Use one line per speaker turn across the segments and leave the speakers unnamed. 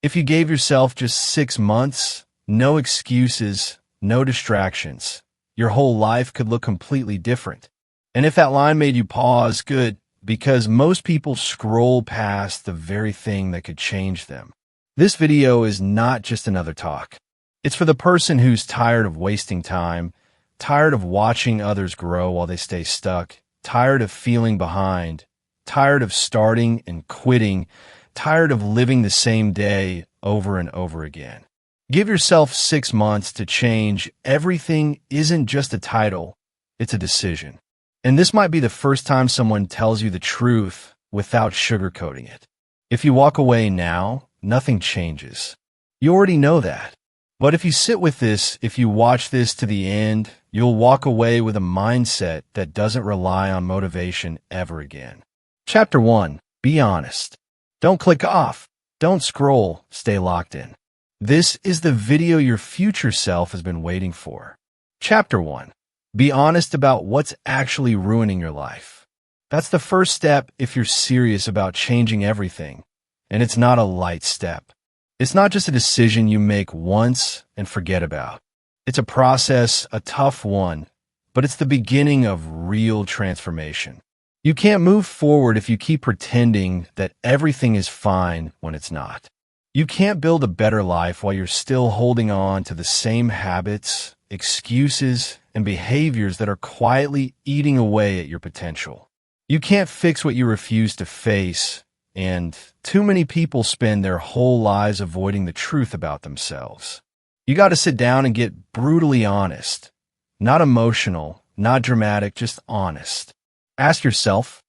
If you gave yourself just 6 months, no excuses, no distractions, your whole life could look completely different. And if that line made you pause, good, because most people scroll past the very thing that could change them. This video is not just another talk. It's for the person who's tired of wasting time, tired of watching others grow while they stay stuck, tired of feeling behind, tired of starting and quitting, tired of living the same day over and over again. Give yourself 6 months to change. Everything isn't just a title, it's a decision. And this might be the first time someone tells you the truth without sugarcoating it. If you walk away now, nothing changes. You already know that. But if you sit with this, if you watch this to the end, you'll walk away with a mindset that doesn't rely on motivation ever again. Chapter 1. Be honest. Don't click off. Don't scroll. Stay locked in. This is the video your future self has been waiting for. Chapter 1. Be honest about what's actually ruining your life. That's the first step if you're serious about changing everything. And it's not a light step. It's not just a decision you make once and forget about. It's a process, a tough one, but it's the beginning of real transformation. You can't move forward if you keep pretending that everything is fine when it's not. You can't build a better life while you're still holding on to the same habits, excuses, and behaviors that are quietly eating away at your potential. You can't fix what you refuse to face, and too many people spend their whole lives avoiding the truth about themselves. You got to sit down and get brutally honest. Not emotional, not dramatic, just honest. Ask yourself,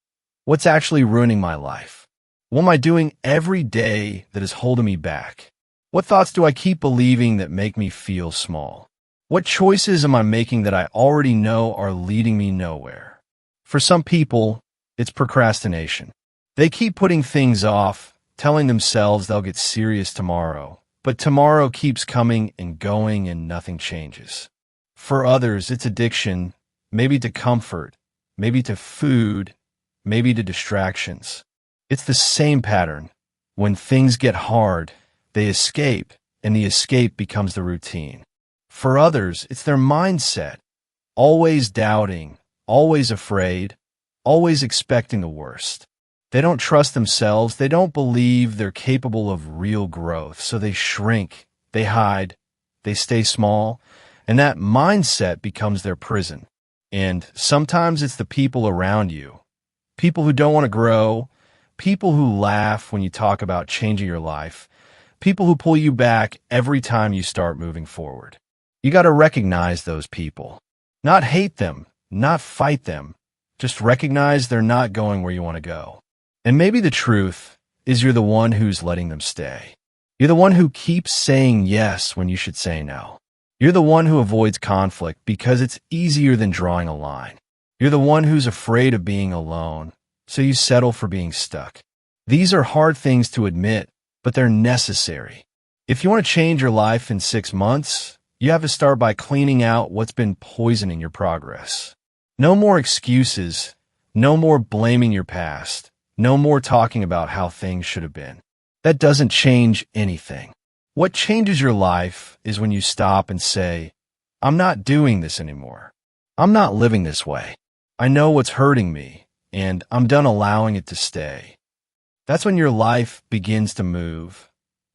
what's actually ruining my life? What am I doing every day that is holding me back? What thoughts do I keep believing that make me feel small? What choices am I making that I already know are leading me nowhere? For some people, it's procrastination. They keep putting things off, telling themselves they'll get serious tomorrow, but tomorrow keeps coming and going and nothing changes. For others, it's addiction, maybe to comfort, maybe to food, maybe to distractions. It's the same pattern. When things get hard, they escape, and the escape becomes the routine. For others, it's their mindset, always doubting, always afraid, always expecting the worst. They don't trust themselves, they don't believe they're capable of real growth, so they shrink, they hide, they stay small, and that mindset becomes their prison. And sometimes it's the people around you, people who don't want to grow, people who laugh when you talk about changing your life, people who pull you back every time you start moving forward. You got to recognize those people. Not hate them, not fight them. Just recognize they're not going where you want to go. And maybe the truth is you're the one who's letting them stay. You're the one who keeps saying yes when you should say no. You're the one who avoids conflict because it's easier than drawing a line. You're the one who's afraid of being alone, so you settle for being stuck. These are hard things to admit, but they're necessary. If you want to change your life in 6 months, you have to start by cleaning out what's been poisoning your progress. No more excuses, no more blaming your past, no more talking about how things should have been. That doesn't change anything. What changes your life is when you stop and say, I'm not doing this anymore. I'm not living this way. I know what's hurting me, and I'm done allowing it to stay. That's when your life begins to move.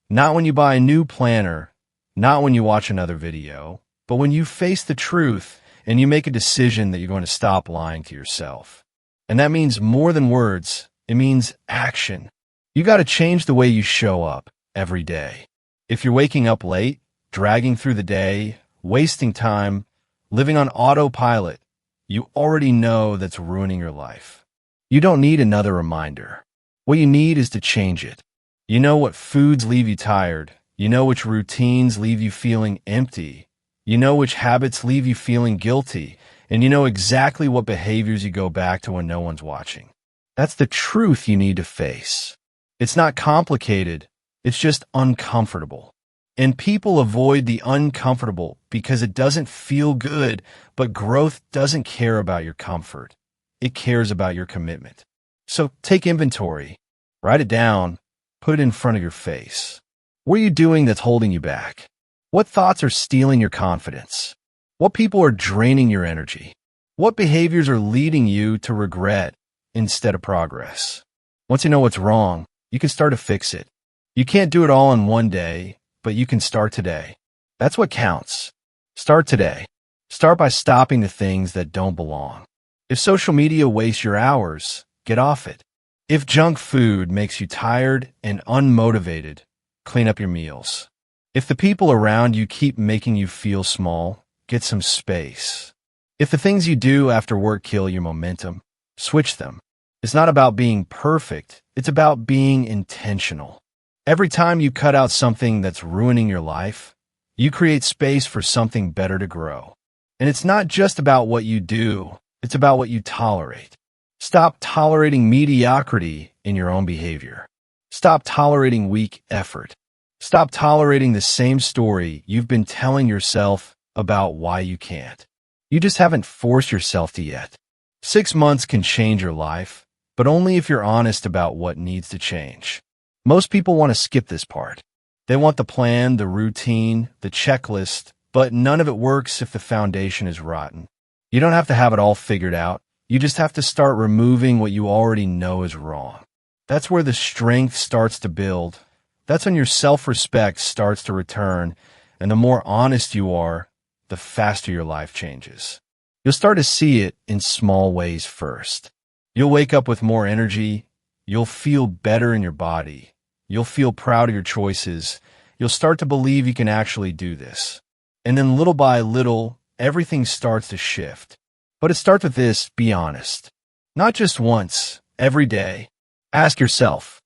Not when you buy a new planner, not when you watch another video, but when you face the truth and you make a decision that you're going to stop lying to yourself. And that means more than words. It means action. You got to change the way you show up every day. If you're waking up late, dragging through the day, wasting time, living on autopilot, you already know that's ruining your life. You don't need another reminder. What you need is to change it. You know what foods leave you tired. You know which routines leave you feeling empty. You know which habits leave you feeling guilty. And you know exactly what behaviors you go back to when no one's watching. That's the truth you need to face. It's not complicated. It's just uncomfortable. And people avoid the uncomfortable because it doesn't feel good, but growth doesn't care about your comfort. It cares about your commitment. So take inventory, write it down, put it in front of your face. What are you doing that's holding you back? What thoughts are stealing your confidence? What people are draining your energy? What behaviors are leading you to regret instead of progress? Once you know what's wrong, you can start to fix it. You can't do it all in one day, but you can start today. That's what counts. Start today. Start by stopping the things that don't belong. If social media wastes your hours, get off it. If junk food makes you tired and unmotivated, clean up your meals. If the people around you keep making you feel small, get some space. If the things you do after work kill your momentum, switch them. It's not about being perfect, it's about being intentional. Every time you cut out something that's ruining your life, you create space for something better to grow. And it's not just about what you do, it's about what you tolerate. Stop tolerating mediocrity in your own behavior. Stop tolerating weak effort. Stop tolerating the same story you've been telling yourself about why you can't. You just haven't forced yourself to yet. 6 months can change your life, but only if you're honest about what needs to change. Most people want to skip this part. They want the plan, the routine, the checklist, but none of it works if the foundation is rotten. You don't have to have it all figured out. You just have to start removing what you already know is wrong. That's where the strength starts to build. That's when your self-respect starts to return, and the more honest you are, the faster your life changes. You'll start to see it in small ways first. You'll wake up with more energy. You'll feel better in your body. You'll feel proud of your choices. You'll start to believe you can actually do this. And then little by little, everything starts to shift. But it starts with this: be honest. Not just once, every day. Ask yourself,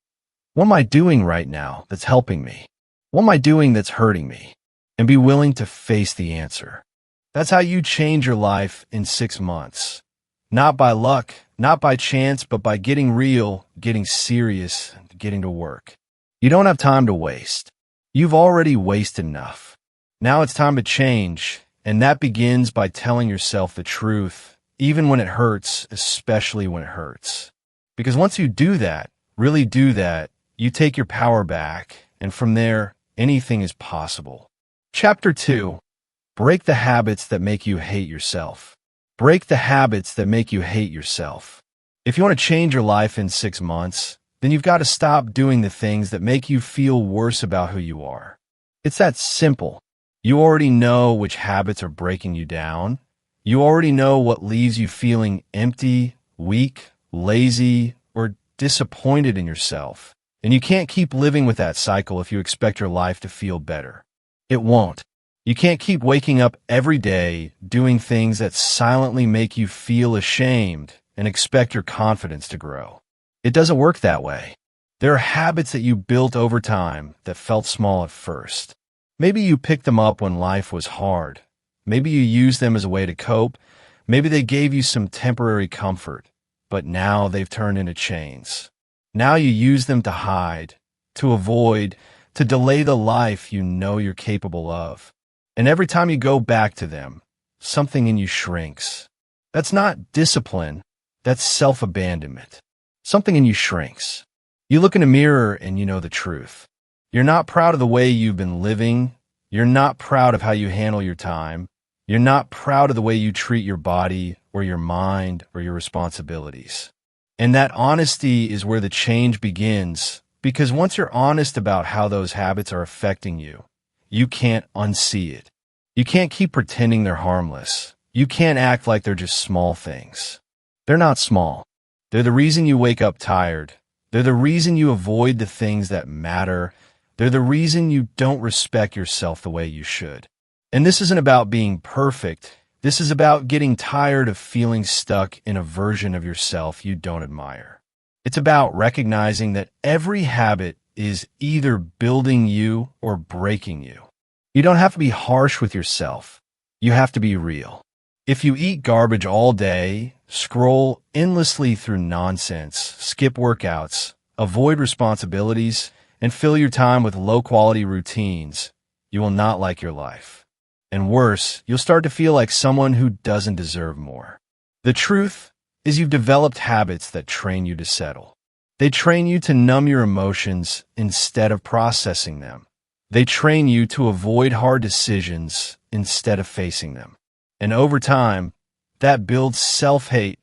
what am I doing right now that's helping me? What am I doing that's hurting me? And be willing to face the answer. That's how you change your life in 6 months. Not by luck, not by chance, but by getting real, getting serious, and getting to work. You don't have time to waste. You've already wasted enough. Now it's time to change, and that begins by telling yourself the truth, even when it hurts, especially when it hurts. Because once you do that, really do that, you take your power back, and from there, anything is possible. Chapter 2. Break the habits that make you hate yourself. Break the habits that make you hate yourself. If you want to change your life in 6 months, then you've got to stop doing the things that make you feel worse about who you are. It's that simple. You already know which habits are breaking you down. You already know what leaves you feeling empty, weak, lazy, or disappointed in yourself. And you can't keep living with that cycle if you expect your life to feel better. It won't. You can't keep waking up every day doing things that silently make you feel ashamed and expect your confidence to grow. It doesn't work that way. There are habits that you built over time that felt small at first. Maybe you picked them up when life was hard. Maybe you used them as a way to cope. Maybe they gave you some temporary comfort, but now they've turned into chains. Now you use them to hide, to avoid, to delay the life you know you're capable of. And every time you go back to them, something in you shrinks. That's not discipline, that's self-abandonment. Something in you shrinks. You look in a mirror and you know the truth. You're not proud of the way you've been living. You're not proud of how you handle your time. You're not proud of the way you treat your body or your mind or your responsibilities. And that honesty is where the change begins, because once you're honest about how those habits are affecting you, you can't unsee it. You can't keep pretending they're harmless. You can't act like they're just small things. They're not small. They're the reason you wake up tired. They're the reason you avoid the things that matter. They're the reason you don't respect yourself the way you should. And this isn't about being perfect. This is about getting tired of feeling stuck in a version of yourself you don't admire. It's about recognizing that every habit is either building you or breaking you. You don't have to be harsh with yourself. You have to be real. If you eat garbage all day, scroll endlessly through nonsense, skip workouts, avoid responsibilities, and fill your time with low-quality routines, you will not like your life. And worse, you'll start to feel like someone who doesn't deserve more. The truth is you've developed habits that train you to settle. They train you to numb your emotions instead of processing them. They train you to avoid hard decisions instead of facing them. And over time, that builds self-hate,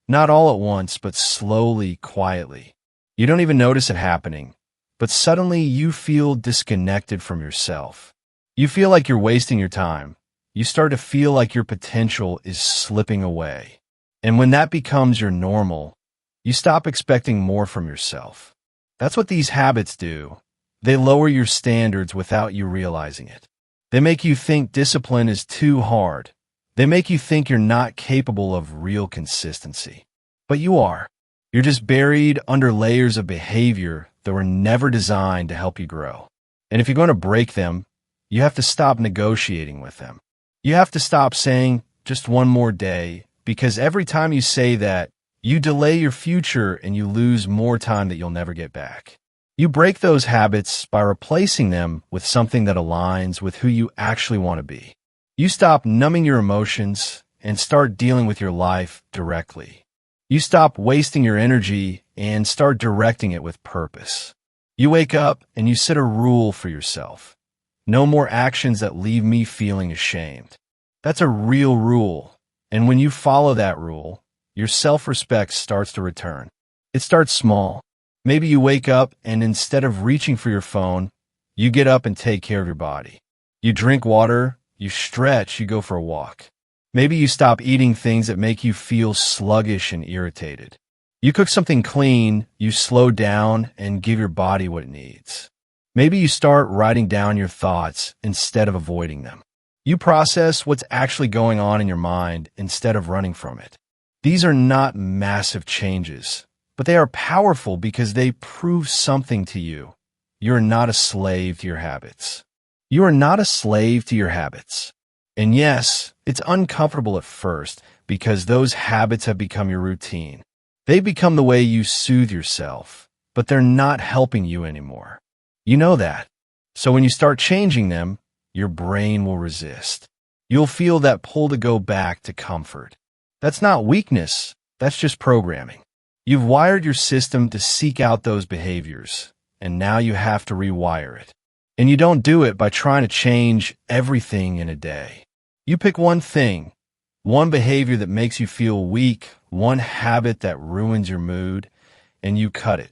not all at once, but slowly, quietly. You don't even notice it happening, but suddenly you feel disconnected from yourself. You feel like you're wasting your time. You start to feel like your potential is slipping away. And when that becomes your normal, you stop expecting more from yourself. That's what these habits do. They lower your standards without you realizing it. They make you think discipline is too hard. They make you think you're not capable of real consistency. But you are. You're just buried under layers of behavior that were never designed to help you grow. And if you're going to break them, you have to stop negotiating with them. You have to stop saying, just one more day, because every time you say that, you delay your future and you lose more time that you'll never get back. You break those habits by replacing them with something that aligns with who you actually want to be. You stop numbing your emotions and start dealing with your life directly. You stop wasting your energy and start directing it with purpose. You wake up and you set a rule for yourself. No more actions that leave me feeling ashamed. That's a real rule. And when you follow that rule, your self-respect starts to return. It starts small. Maybe you wake up and instead of reaching for your phone, you get up and take care of your body. You drink water, you stretch, you go for a walk. Maybe you stop eating things that make you feel sluggish and irritated. You cook something clean, you slow down and give your body what it needs. Maybe you start writing down your thoughts instead of avoiding them. You process what's actually going on in your mind instead of running from it. These are not massive changes, but they are powerful because they prove something to you. You are not a slave to your habits. You are not a slave to your habits. And yes, it's uncomfortable at first because those habits have become your routine. They become the way you soothe yourself, but they're not helping you anymore. You know that. So when you start changing them, your brain will resist. You'll feel that pull to go back to comfort. That's not weakness, that's just programming. You've wired your system to seek out those behaviors, and now you have to rewire it. And you don't do it by trying to change everything in a day. You pick one thing, one behavior that makes you feel weak, one habit that ruins your mood, and you cut it.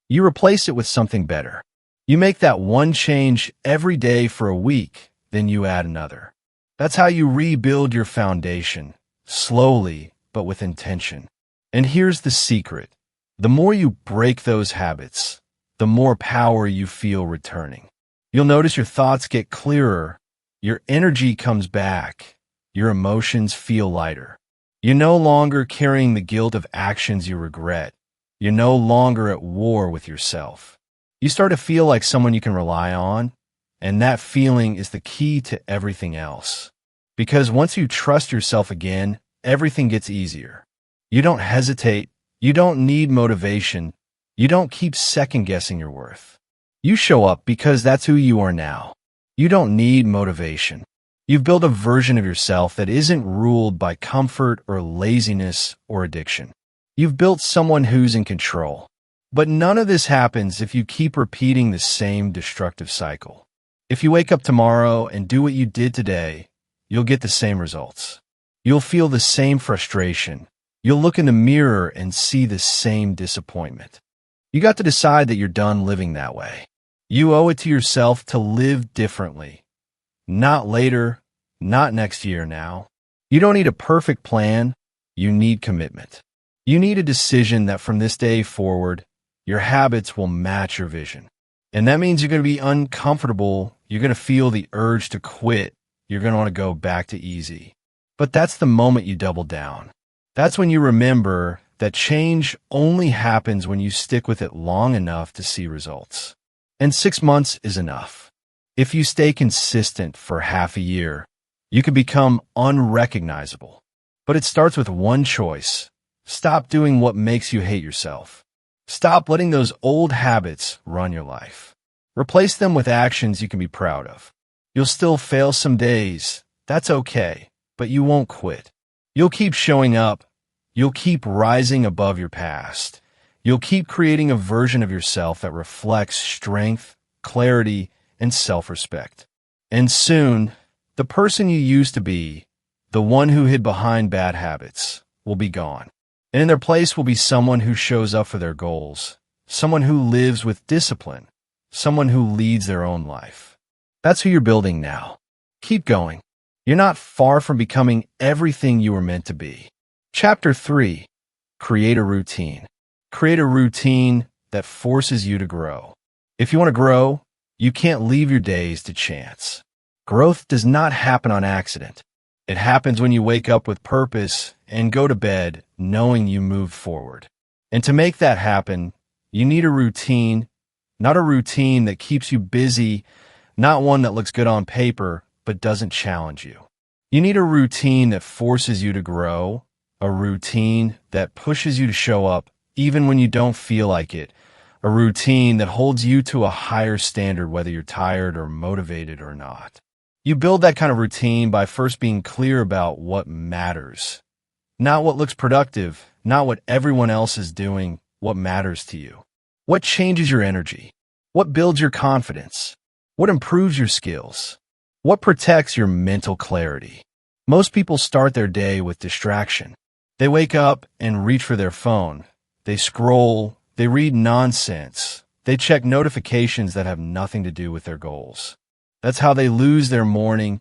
You replace it with something better. You make that one change every day for a week, then you add another. That's how you rebuild your foundation, slowly but with intention. And here's the secret. The more you break those habits, the more power you feel returning. You'll notice your thoughts get clearer, your energy comes back, your emotions feel lighter. You're no longer carrying the guilt of actions you regret. You're no longer at war with yourself. You start to feel like someone you can rely on, and that feeling is the key to everything else. Because once you trust yourself again, everything gets easier. You don't hesitate. You don't need motivation. You don't keep second-guessing your worth. You show up because that's who you are now. You don't need motivation. You've built a version of yourself that isn't ruled by comfort or laziness or addiction. You've built someone who's in control. But none of this happens if you keep repeating the same destructive cycle. If you wake up tomorrow and do what you did today, you'll get the same results. You'll feel the same frustration. You'll look in the mirror and see the same disappointment. You got to decide that you're done living that way. You owe it to yourself to live differently. Not later, not next year now. You don't need a perfect plan. You need commitment. You need a decision that from this day forward, your habits will match your vision. And that means you're going to be uncomfortable. You're going to feel the urge to quit. You're going to want to go back to easy. But that's the moment you double down. That's when you remember that change only happens when you stick with it long enough to see results. And 6 months is enough. If you stay consistent for half a year, you can become unrecognizable. But it starts with one choice. Stop doing what makes you hate yourself. Stop letting those old habits run your life. Replace them with actions you can be proud of. You'll still fail some days. That's okay, but you won't quit. You'll keep showing up. You'll keep rising above your past. You'll keep creating a version of yourself that reflects strength, clarity, and self-respect. And soon, the person you used to be, the one who hid behind bad habits, will be gone. And in their place will be someone who shows up for their goals, someone who lives with discipline, someone who leads their own life. That's who you're building now. Keep going. You're not far from becoming everything you were meant to be. Chapter 3. Create a routine. Create a routine that forces you to grow. If you want to grow, you can't leave your days to chance. Growth does not happen on accident. It happens when you wake up with purpose and go to bed knowing you moved forward. And to make that happen, you need a routine, not a routine that keeps you busy, not one that looks good on paper but doesn't challenge you. You need a routine that forces you to grow, a routine that pushes you to show up even when you don't feel like it, a routine that holds you to a higher standard whether you're tired or motivated or not. You build that kind of routine by first being clear about what matters. Not what looks productive, not what everyone else is doing, what matters to you. What changes your energy? What builds your confidence? What improves your skills? What protects your mental clarity? Most people start their day with distraction. They wake up and reach for their phone. They scroll, they read nonsense. They check notifications that have nothing to do with their goals. That's how they lose their morning.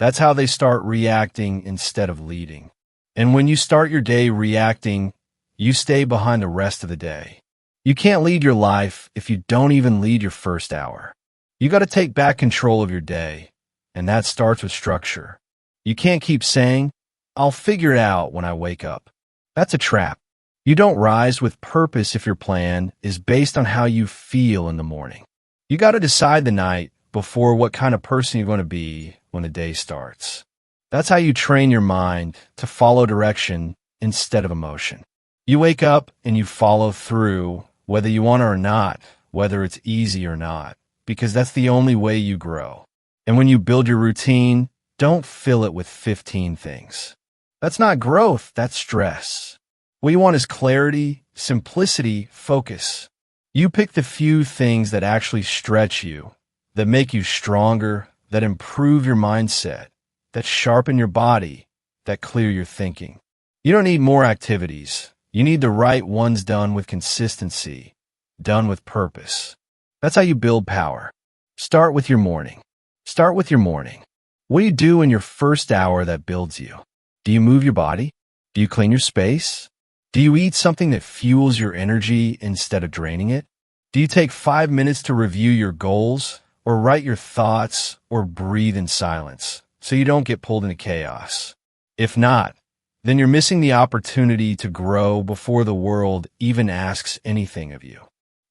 That's how they start reacting instead of leading. And when you start your day reacting, you stay behind the rest of the day. You can't lead your life if you don't even lead your first hour. You got to take back control of your day, and that starts with structure. You can't keep saying, "I'll figure it out when I wake up." That's a trap. You don't rise with purpose if your plan is based on how you feel in the morning. You got to decide the night before what kind of person you're going to be when the day starts. That's how you train your mind to follow direction instead of emotion. You wake up and you follow through, whether you want to or not, whether it's easy or not, because that's the only way you grow. And when you build your routine, don't fill it with 15 things. That's not growth, that's stress. What you want is clarity, simplicity, focus. You pick the few things that actually stretch you, that make you stronger, that improve your mindset, that sharpen your body, that clear your thinking. You don't need more activities. You need the right ones done with consistency, done with purpose. That's how you build power. Start with your morning. Start with your morning. What do you do in your first hour that builds you? Do you move your body? Do you clean your space? Do you eat something that fuels your energy instead of draining it? Do you take 5 minutes to review your goals, or write your thoughts, or breathe in silence so you don't get pulled into chaos? If not, then you're missing the opportunity to grow before the world even asks anything of you.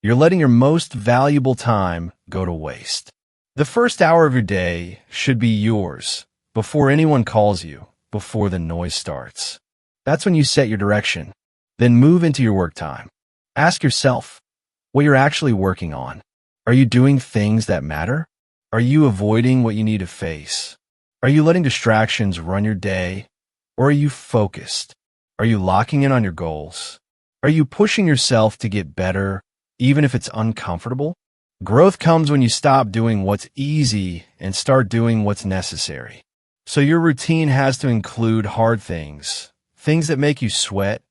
You're letting your most valuable time go to waste. The first hour of your day should be yours before anyone calls you, before the noise starts. That's when you set your direction. Then move into your work time. Ask yourself what you're actually working on. Are you doing things that matter? Are you avoiding what you need to face? Are you letting distractions run your day? Or are you focused? Are you locking in on your goals? Are you pushing yourself to get better, even if it's uncomfortable? Growth comes when you stop doing what's easy and start doing what's necessary. So your routine has to include hard things, things that make you sweat,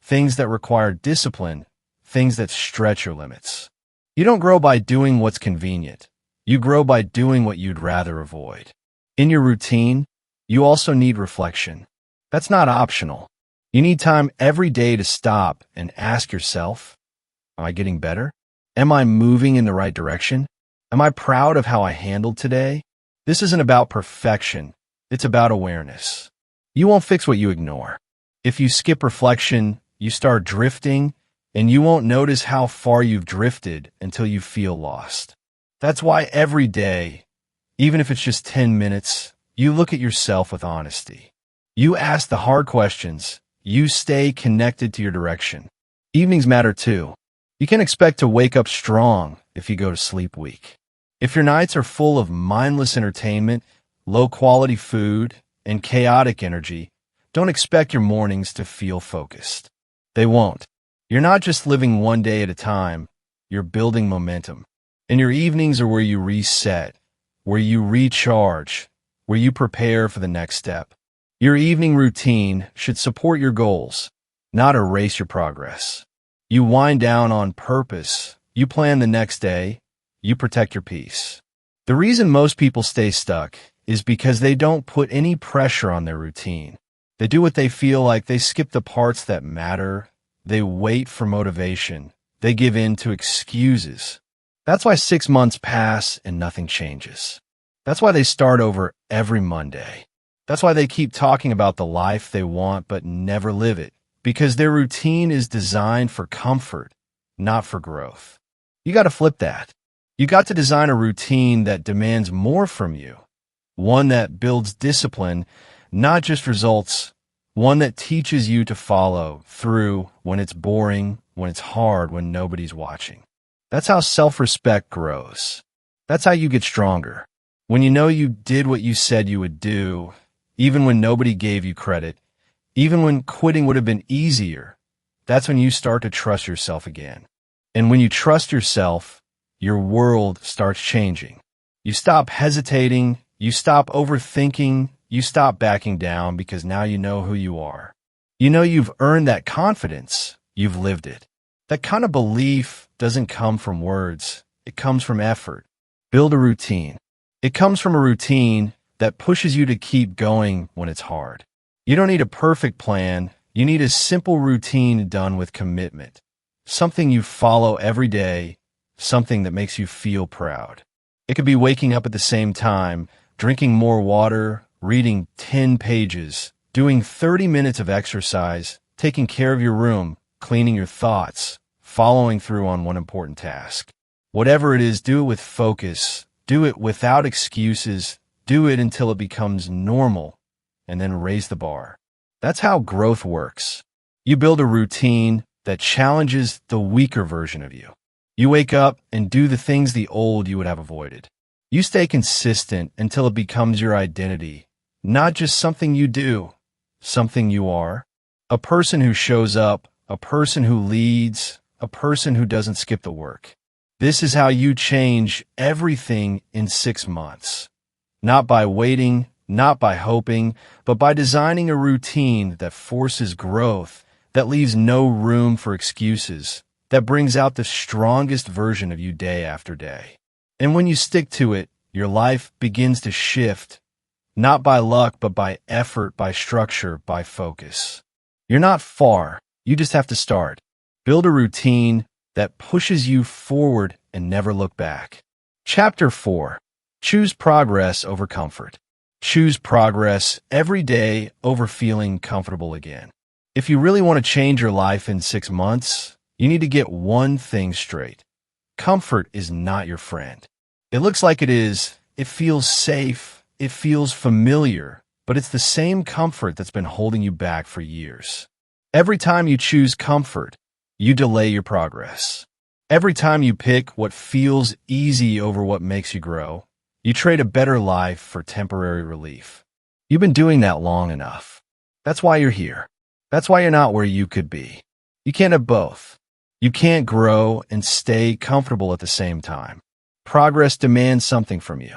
things that require discipline, things that stretch your limits. You don't grow by doing what's convenient. You grow by doing what you'd rather avoid. In your routine, you also need reflection. That's not optional. You need time every day to stop and ask yourself, am I getting better? Am I moving in the right direction? Am I proud of how I handled today? This isn't about perfection. It's about awareness. You won't fix what you ignore. If you skip reflection, you start drifting, and you won't notice how far you've drifted until you feel lost. That's why every day, even if it's just 10 minutes, you look at yourself with honesty. You ask the hard questions. You stay connected to your direction. Evenings matter too. You can expect to wake up strong if you go to sleep weak. If your nights are full of mindless entertainment, low-quality food, and chaotic energy, don't expect your mornings to feel focused. They won't. You're not just living one day at a time. You're building momentum. And your evenings are where you reset, where you recharge, where you prepare for the next step. Your evening routine should support your goals, not erase your progress. You wind down on purpose. You plan the next day. You protect your peace. The reason most people stay stuck is because they don't put any pressure on their routine. They do what they feel like. They skip the parts that matter. They wait for motivation. They give in to excuses. That's why 6 months pass and nothing changes. That's why they start over every Monday. That's why they keep talking about the life they want but never live it. Because their routine is designed for comfort, not for growth. You got to flip that. You got to design a routine that demands more from you. One that builds discipline, not just results. One that teaches you to follow through when it's boring, when it's hard, when nobody's watching. That's how self-respect grows. That's how you get stronger. When you know you did what you said you would do, even when nobody gave you credit, even when quitting would have been easier, that's when you start to trust yourself again. And when you trust yourself, your world starts changing. You stop hesitating, you stop overthinking, you stop backing down because now you know who you are. You know you've earned that confidence, you've lived it. That kind of belief doesn't come from words, it comes from effort. Build a routine. It comes from a routine that pushes you to keep going when it's hard. You don't need a perfect plan, you need a simple routine done with commitment. Something you follow every day, something that makes you feel proud. It could be waking up at the same time, drinking more water, reading 10 pages, doing 30 minutes of exercise, taking care of your room, cleaning your thoughts, following through on one important task. Whatever it is, do it with focus. Do it without excuses. Do it until it becomes normal, and then raise the bar. That's how growth works. You build a routine that challenges the weaker version of you. You wake up and do the things the old you would have avoided. You stay consistent until it becomes your identity, not just something you do, something you are. A person who shows up, a person who leads, a person who doesn't skip the work. This is how you change everything in 6 months. Not by waiting, not by hoping, but by designing a routine that forces growth, that leaves no room for excuses, that brings out the strongest version of you day after day. And when you stick to it, your life begins to shift, not by luck, but by effort, by structure, by focus. You're not far, you just have to start. Build a routine that pushes you forward and never look back. Chapter 4. Choose progress over comfort. Choose progress every day over feeling comfortable again. If you really want to change your life in 6 months, you need to get one thing straight. Comfort is not your friend. It looks like it is. It feels safe. It feels familiar, but it's the same comfort that's been holding you back for years. Every time you choose comfort, you delay your progress. Every time you pick what feels easy over what makes you grow, you trade a better life for temporary relief. You've been doing that long enough. That's why you're here. That's why you're not where you could be. You can't have both. You can't grow and stay comfortable at the same time. Progress demands something from you.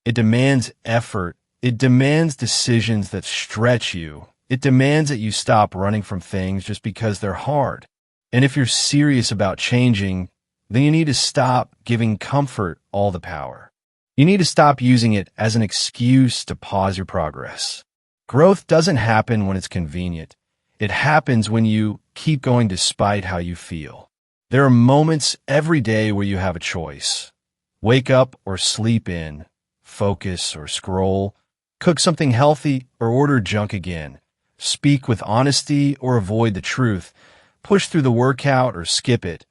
It demands effort. It demands decisions that stretch you. It demands that you stop running from things just because they're hard. And if you're serious about changing, then you need to stop giving comfort all the power. You need to stop using it as an excuse to pause your progress. Growth doesn't happen when it's convenient. It happens when you keep going despite how you feel. There are moments every day where you have a choice. Wake up or sleep in, focus or scroll, cook something healthy or order junk again, speak with honesty or avoid the truth, push through the workout or skip it,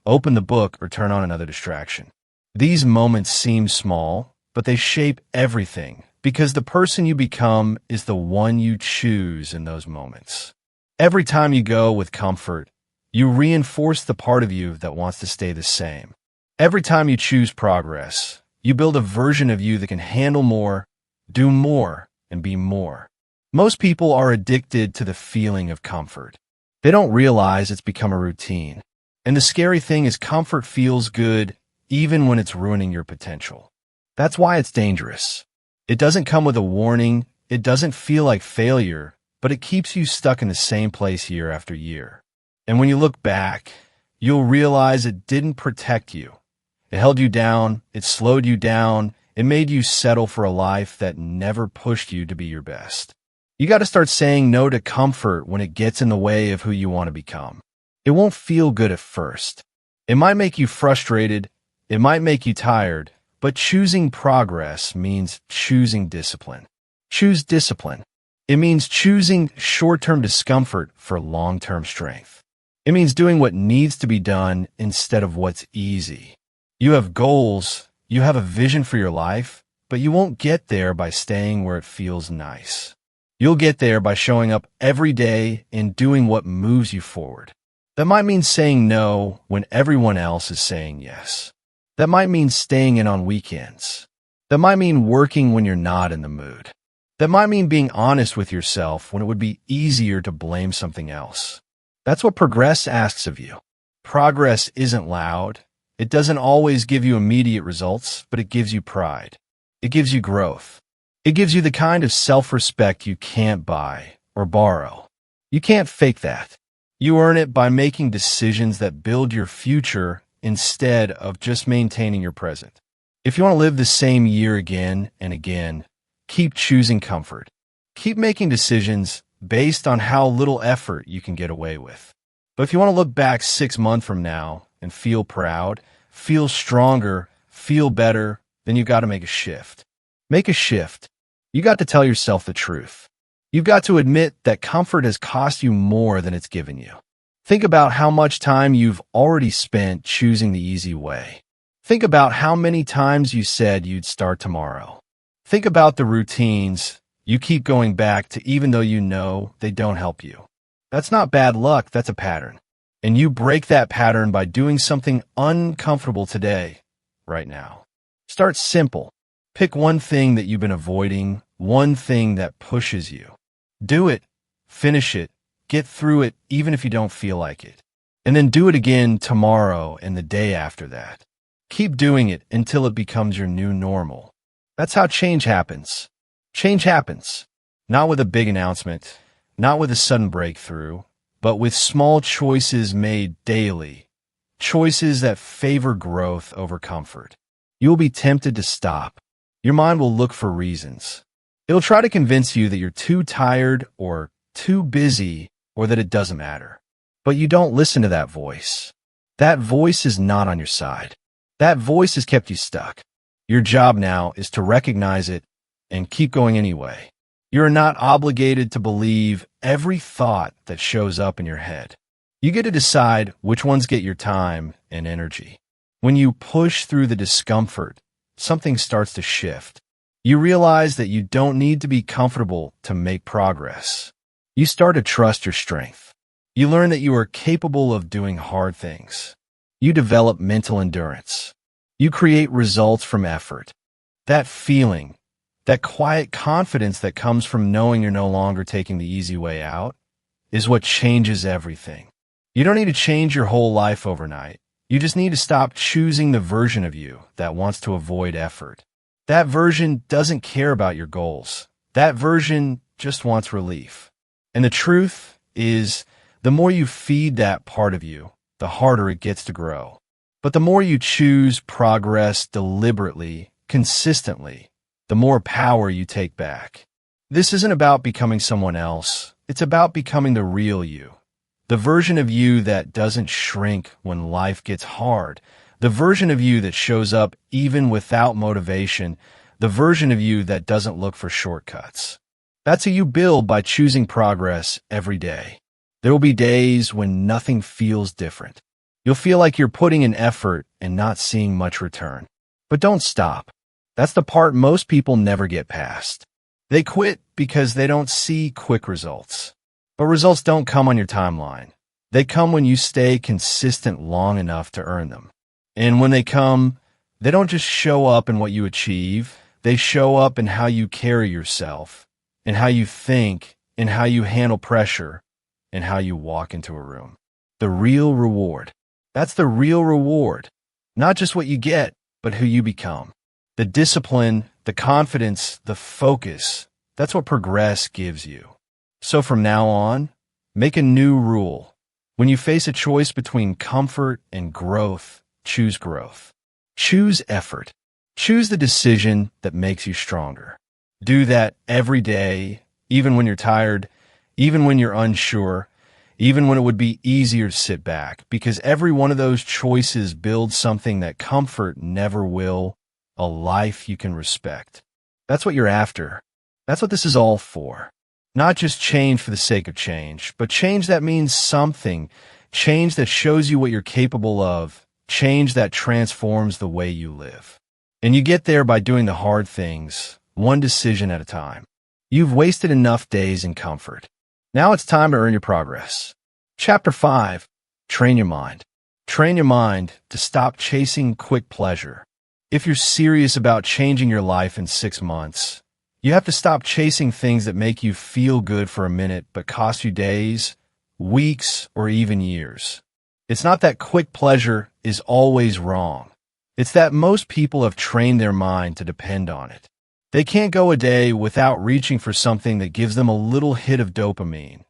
open the book or turn on another distraction. These moments seem small, but they shape everything because the person you become is the one you choose in those moments. Every time you go with comfort, you reinforce the part of you that wants to stay the same. Every time you choose progress, you build a version of you that can handle more, do more, and be more. Most people are addicted to the feeling of comfort. They don't realize it's become a routine. And the scary thing is comfort feels good even when it's ruining your potential. That's why it's dangerous. It doesn't come with a warning, it doesn't feel like failure, but it keeps you stuck in the same place year after year. And when you look back, you'll realize it didn't protect you. It held you down, it slowed you down, it made you settle for a life that never pushed you to be your best. You got to start saying no to comfort when it gets in the way of who you want to become. It won't feel good at first. It might make you frustrated, it might make you tired, but choosing progress means choosing discipline. Choose discipline. It means choosing short-term discomfort for long-term strength. It means doing what needs to be done instead of what's easy. You have goals, you have a vision for your life, but you won't get there by staying where it feels nice. You'll get there by showing up every day and doing what moves you forward. That might mean saying no when everyone else is saying yes. That might mean staying in on weekends. That might mean working when you're not in the mood. That might mean being honest with yourself when it would be easier to blame something else. That's what progress asks of you. Progress isn't loud. It doesn't always give you immediate results, but it gives you pride. It gives you growth. It gives you the kind of self-respect you can't buy or borrow. You can't fake that. You earn it by making decisions that build your future instead of just maintaining your present. If you want to live the same year again and again, keep choosing comfort. Keep making decisions based on how little effort you can get away with. But if you want to look back 6 months from now and feel proud, feel stronger, feel better, then you've got to make a shift. Make a shift. You got to tell yourself the truth. You've got to admit that comfort has cost you more than it's given you. Think about how much time you've already spent choosing the easy way. Think about how many times you said you'd start tomorrow. Think about the routines you keep going back to even though you know they don't help you. That's not bad luck, that's a pattern. And you break that pattern by doing something uncomfortable today, right now. Start simple. Pick one thing that you've been avoiding, one thing that pushes you. Do it, finish it, get through it even if you don't feel like it. And then do it again tomorrow and the day after that. Keep doing it until it becomes your new normal. That's how change happens. Change happens. Not with a big announcement, not with a sudden breakthrough, but with small choices made daily. Choices that favor growth over comfort. You'll be tempted to stop. Your mind will look for reasons. It'll try to convince you that you're too tired or too busy or that it doesn't matter. But you don't listen to that voice. That voice is not on your side. That voice has kept you stuck. Your job now is to recognize it and keep going anyway. You're not obligated to believe every thought that shows up in your head. You get to decide which ones get your time and energy. When you push through the discomfort, something starts to shift. You realize that you don't need to be comfortable to make progress. You start to trust your strength. You learn that you are capable of doing hard things. You develop mental endurance. You create results from effort. That feeling, that quiet confidence that comes from knowing you're no longer taking the easy way out, is what changes everything. You don't need to change your whole life overnight. You just need to stop choosing the version of you that wants to avoid effort. That version doesn't care about your goals. That version just wants relief. And the truth is, the more you feed that part of you, the harder it gets to grow. But the more you choose progress deliberately, consistently, the more power you take back. This isn't about becoming someone else. It's about becoming the real you. The version of you that doesn't shrink when life gets hard. The version of you that shows up even without motivation. The version of you that doesn't look for shortcuts. That's who you build by choosing progress every day. There will be days when nothing feels different. You'll feel like you're putting in effort and not seeing much return. But don't stop. That's the part most people never get past. They quit because they don't see quick results. But results don't come on your timeline. They come when you stay consistent long enough to earn them. And when they come, they don't just show up in what you achieve. They show up in how you carry yourself, in how you think, in how you handle pressure, and how you walk into a room. The real reward. That's the real reward. Not just what you get, but who you become. The discipline, the confidence, the focus, that's what progress gives you. So from now on, make a new rule. When you face a choice between comfort and growth, choose growth. Choose effort. Choose the decision that makes you stronger. Do that every day, even when you're tired, even when you're unsure, even when it would be easier to sit back, because every one of those choices builds something that comfort never will, a life you can respect. That's what you're after. That's what this is all for. Not just change for the sake of change, but change that means something, change that shows you what you're capable of, change that transforms the way you live. And you get there by doing the hard things, one decision at a time. You've wasted enough days in comfort. Now it's time to earn your progress. Chapter 5. Train your mind. Train your mind to stop chasing quick pleasure. If you're serious about changing your life in 6 months, you have to stop chasing things that make you feel good for a minute but cost you days, weeks, or even years. It's not that quick pleasure is always wrong. It's that most people have trained their mind to depend on it. They can't go a day without reaching for something that gives them a little hit of dopamine,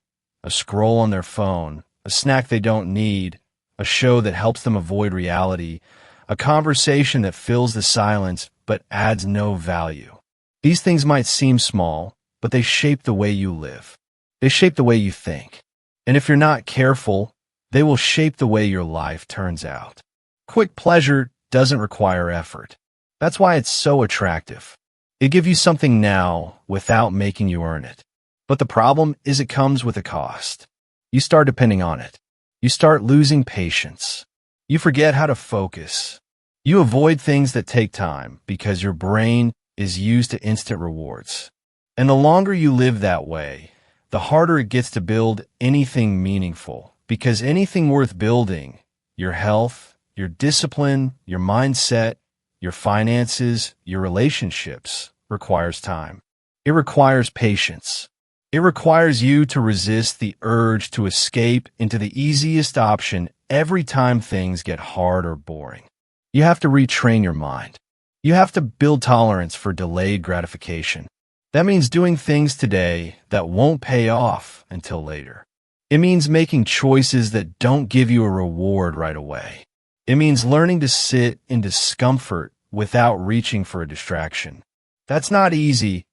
a scroll on their phone, a snack they don't need, a show that helps them avoid reality, a conversation that fills the silence but adds no value. These things might seem small, but they shape the way you live. They shape the way you think. And if you're not careful, they will shape the way your life turns out. Quick pleasure doesn't require effort. That's why it's so attractive. It gives you something now without making you earn it. But the problem is it comes with a cost. You start depending on it. You start losing patience. You forget how to focus. You avoid things that take time because your brain is used to instant rewards. And the longer you live that way, the harder it gets to build anything meaningful, because anything worth building, your health, your discipline, your mindset, your finances, your relationships, requires time. It requires patience. It requires you to resist the urge to escape into the easiest option every time things get hard or boring. You have to retrain your mind. You have to build tolerance for delayed gratification. That means doing things today that won't pay off until later. It means making choices that don't give you a reward right away. It means learning to sit in discomfort without reaching for a distraction. That's not easy,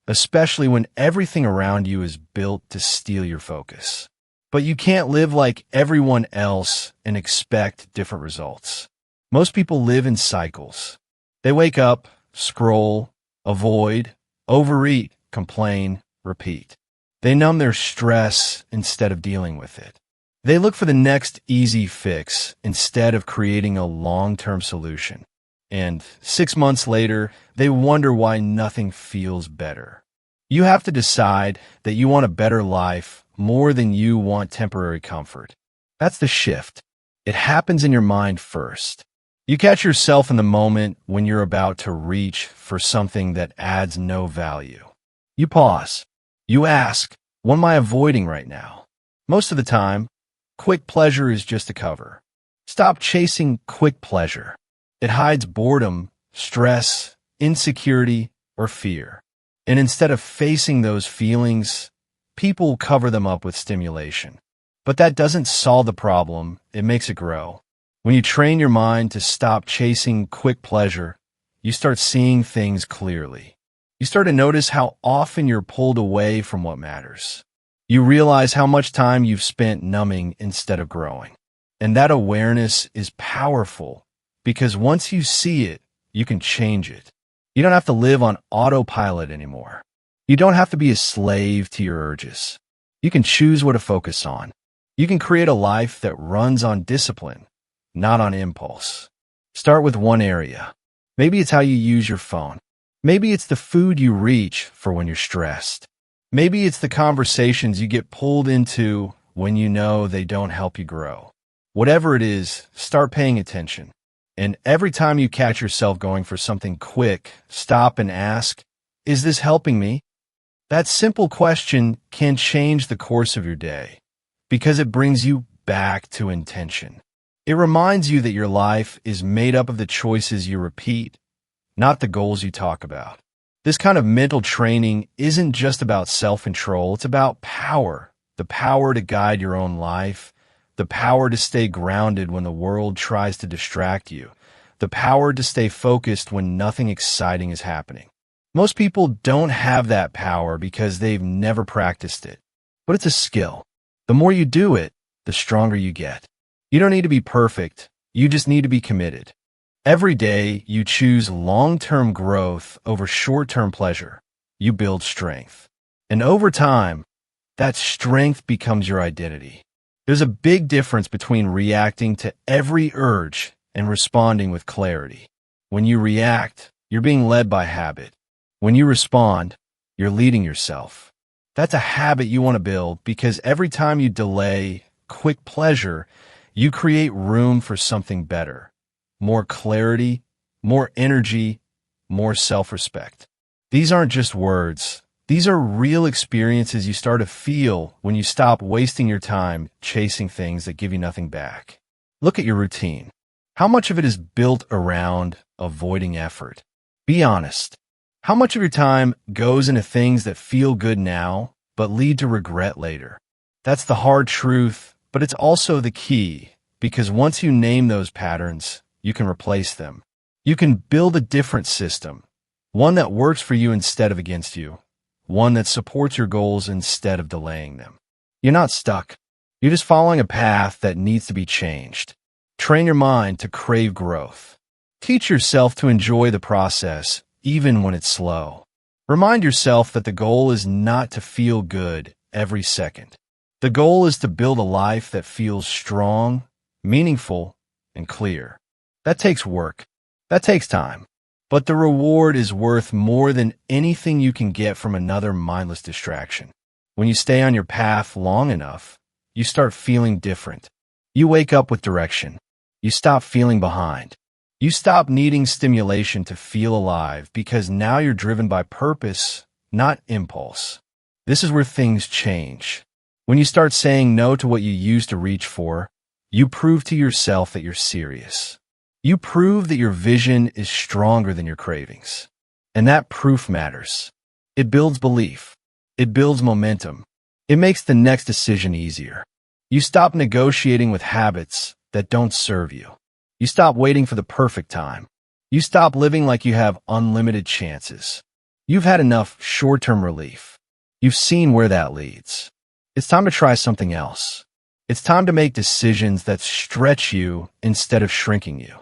especially when everything around you is built to steal your focus. But you can't live like everyone else and expect different results. Most people live in cycles. They wake up, scroll, avoid, overeat, complain, repeat. They numb their stress instead of dealing with it. They look for the next easy fix instead of creating a long-term solution. And 6 months later, they wonder why nothing feels better. You have to decide that you want a better life more than you want temporary comfort. That's the shift. It happens in your mind first. You catch yourself in the moment when you're about to reach for something that adds no value. You pause. You ask, what am I avoiding right now? Most of the time, quick pleasure is just a cover. Stop chasing quick pleasure. It hides boredom, stress, insecurity, or fear. And instead of facing those feelings, people cover them up with stimulation. But that doesn't solve the problem, it makes it grow. When you train your mind to stop chasing quick pleasure, you start seeing things clearly. You start to notice how often you're pulled away from what matters. You realize how much time you've spent numbing instead of growing. And that awareness is powerful because once you see it, you can change it. You don't have to live on autopilot anymore. You don't have to be a slave to your urges. You can choose what to focus on. You can create a life that runs on discipline, not on impulse. Start with one area. Maybe it's how you use your phone. Maybe it's the food you reach for when you're stressed. Maybe it's the conversations you get pulled into when you know they don't help you grow. Whatever it is, start paying attention. And every time you catch yourself going for something quick, stop and ask, is this helping me? That simple question can change the course of your day because it brings you back to intention. It reminds you that your life is made up of the choices you repeat, not the goals you talk about. This kind of mental training isn't just about self-control, it's about power. The power to guide your own life, the power to stay grounded when the world tries to distract you, the power to stay focused when nothing exciting is happening. Most people don't have that power because they've never practiced it. But it's a skill. The more you do it, the stronger you get. You don't need to be perfect. You just need to be committed. Every day, you choose long-term growth over short-term pleasure. You build strength. And over time, that strength becomes your identity. There's a big difference between reacting to every urge and responding with clarity. When you react, you're being led by habit. When you respond, you're leading yourself. That's a habit you want to build because every time you delay quick pleasure, you create room for something better. More clarity, more energy, more self-respect. These aren't just words. These are real experiences you start to feel when you stop wasting your time chasing things that give you nothing back. Look at your routine. How much of it is built around avoiding effort? Be honest. How much of your time goes into things that feel good now, but lead to regret later? That's the hard truth, but it's also the key, because once you name those patterns, you can replace them. You can build a different system, one that works for you instead of against you, one that supports your goals instead of delaying them. You're not stuck. You're just following a path that needs to be changed. Train your mind to crave growth. Teach yourself to enjoy the process, even when it's slow. Remind yourself that the goal is not to feel good every second. The goal is to build a life that feels strong, meaningful, and clear. That takes work. That takes time. But the reward is worth more than anything you can get from another mindless distraction. When you stay on your path long enough, you start feeling different. You wake up with direction. You stop feeling behind. You stop needing stimulation to feel alive because now you're driven by purpose, not impulse. This is where things change. When you start saying no to what you used to reach for, you prove to yourself that you're serious. You prove that your vision is stronger than your cravings. And that proof matters. It builds belief. It builds momentum. It makes the next decision easier. You stop negotiating with habits that don't serve you. You stop waiting for the perfect time. You stop living like you have unlimited chances. You've had enough short-term relief. You've seen where that leads. It's time to try something else. It's time to make decisions that stretch you instead of shrinking you.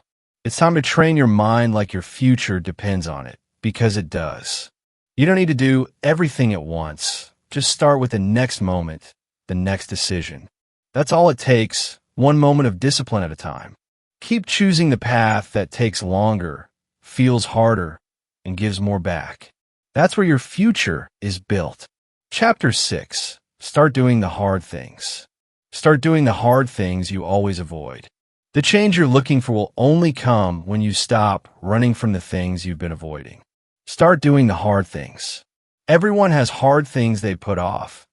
It's time to train your mind like your future depends on it, because it does. You don't need to do everything at once. Just start with the next moment, the next decision. That's all it takes, one moment of discipline at a time. Keep choosing the path that takes longer, feels harder, and gives more back. That's where your future is built. Chapter 6. Start doing the hard things. Start doing the hard things you always avoid. The change you're looking for will only come when you stop running from the things you've been avoiding. Start doing the hard things. Everyone has hard things they put off.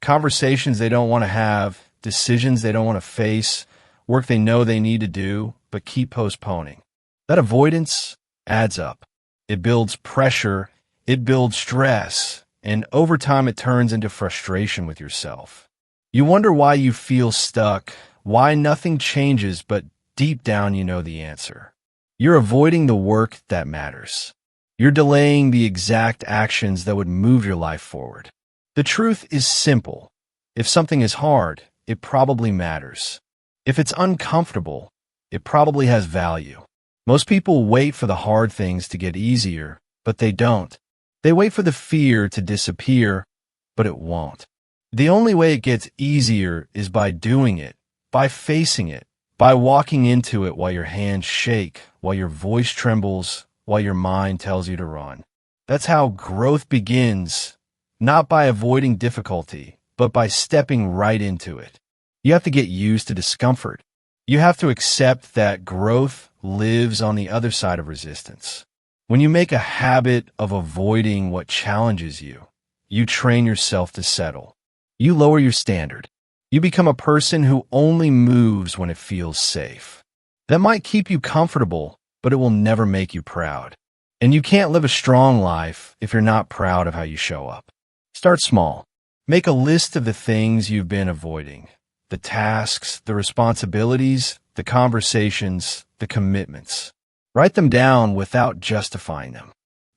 Conversations they don't want to have, decisions they don't want to face, work they know they need to do, but keep postponing. That avoidance adds up. It builds pressure, it builds stress, and over time it turns into frustration with yourself. You wonder why you feel stuck, why nothing changes, but deep down you know the answer. You're avoiding the work that matters. You're delaying the exact actions that would move your life forward. The truth is simple. If something is hard, it probably matters. If it's uncomfortable, it probably has value. Most people wait for the hard things to get easier, but they don't. They wait for the fear to disappear, but it won't. The only way it gets easier is by doing it, by facing it, by walking into it while your hands shake, while your voice trembles, while your mind tells you to run. That's how growth begins, not by avoiding difficulty, but by stepping right into it. You have to get used to discomfort. You have to accept that growth lives on the other side of resistance. When you make a habit of avoiding what challenges you, you train yourself to settle. You lower your standard. You become a person who only moves when it feels safe. That might keep you comfortable, but it will never make you proud. And you can't live a strong life if you're not proud of how you show up. Start small. Make a list of the things you've been avoiding. The tasks, the responsibilities, the conversations, the commitments. Write them down without justifying them.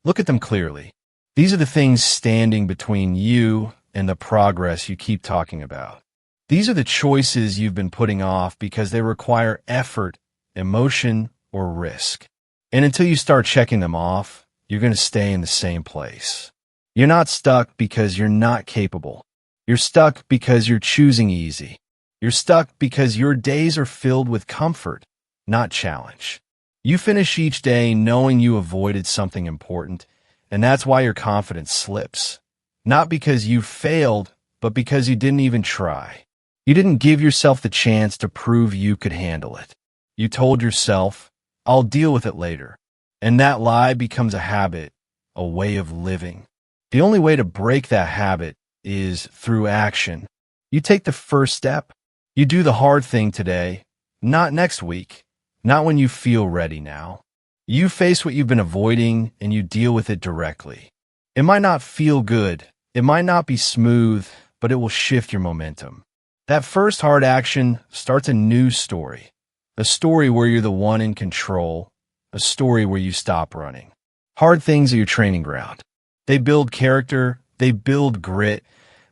Look at them clearly. These are the things standing between you and the progress you keep talking about. These are the choices you've been putting off because they require effort, emotion, or risk. And until you start checking them off, you're going to stay in the same place. You're not stuck because you're not capable. You're stuck because you're choosing easy. You're stuck because your days are filled with comfort, not challenge. You finish each day knowing you avoided something important, and that's why your confidence slips. Not because you failed, but because you didn't even try. You didn't give yourself the chance to prove you could handle it. You told yourself, I'll deal with it later. And that lie becomes a habit, a way of living. The only way to break that habit is through action. You take the first step. You do the hard thing today, not next week, not when you feel ready now. You face what you've been avoiding and you deal with it directly. It might not feel good. It might not be smooth, but it will shift your momentum. That first hard action starts a new story. A story where you're the one in control. A story where you stop running. Hard things are your training ground. They build character. They build grit.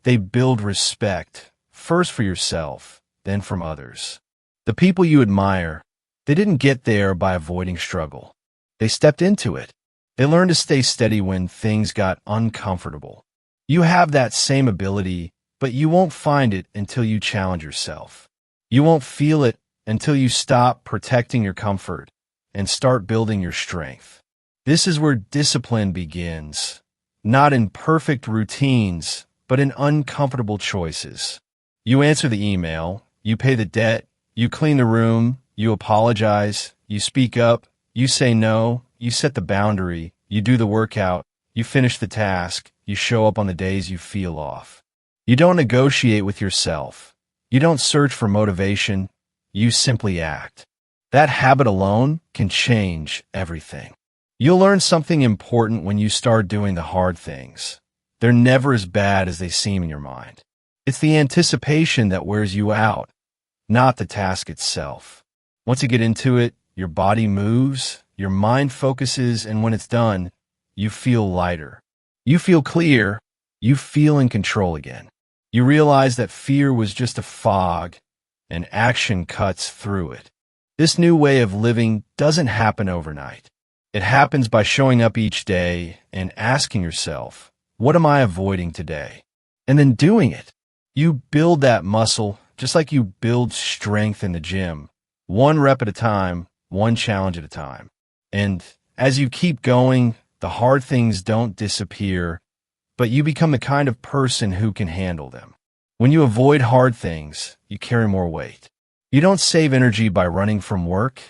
They build respect. First for yourself, then from others. The people you admire, they didn't get there by avoiding struggle. They stepped into it. They learned to stay steady when things got uncomfortable. You have that same ability, but you won't find it until you challenge yourself. You won't feel it until you stop protecting your comfort and start building your strength. This is where discipline begins, not in perfect routines, but in uncomfortable choices. You answer the email, you pay the debt, you clean the room, you apologize, you speak up, you say no, you set the boundary, you do the workout, you finish the task, you show up on the days you feel off. You don't negotiate with yourself. You don't search for motivation. You simply act. That habit alone can change everything. You'll learn something important when you start doing the hard things. They're never as bad as they seem in your mind. It's the anticipation that wears you out, not the task itself. Once you get into it, your body moves, your mind focuses, and when it's done, you feel lighter. You feel clear. You feel in control again. You realize that fear was just a fog, and action cuts through it. This new way of living doesn't happen overnight. It happens by showing up each day and asking yourself, what am I avoiding today? And then doing it. You build that muscle just like you build strength in the gym, one rep at a time, one challenge at a time. And as you keep going, the hard things don't disappear, but you become the kind of person who can handle them. When you avoid hard things, you carry more weight. You don't save energy by running from work.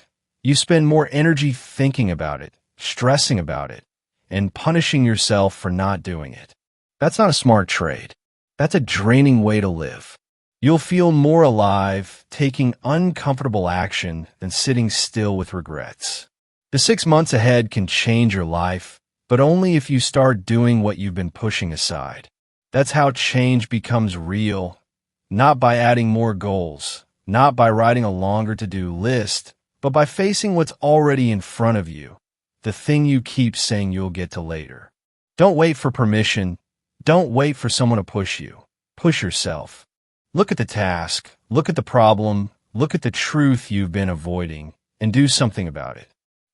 You spend more energy thinking about it, stressing about it, and punishing yourself for not doing it. That's not a smart trade. That's a draining way to live. You'll feel more alive taking uncomfortable action than sitting still with regrets. The 6 months ahead can change your life, but only if you start doing what you've been pushing aside. That's how change becomes real, not by adding more goals, not by writing a longer to-do list, but by facing what's already in front of you, the thing you keep saying you'll get to later. Don't wait for permission. Don't wait for someone to push you. Push yourself. Look at the task, look at the problem, look at the truth you've been avoiding, and do something about it.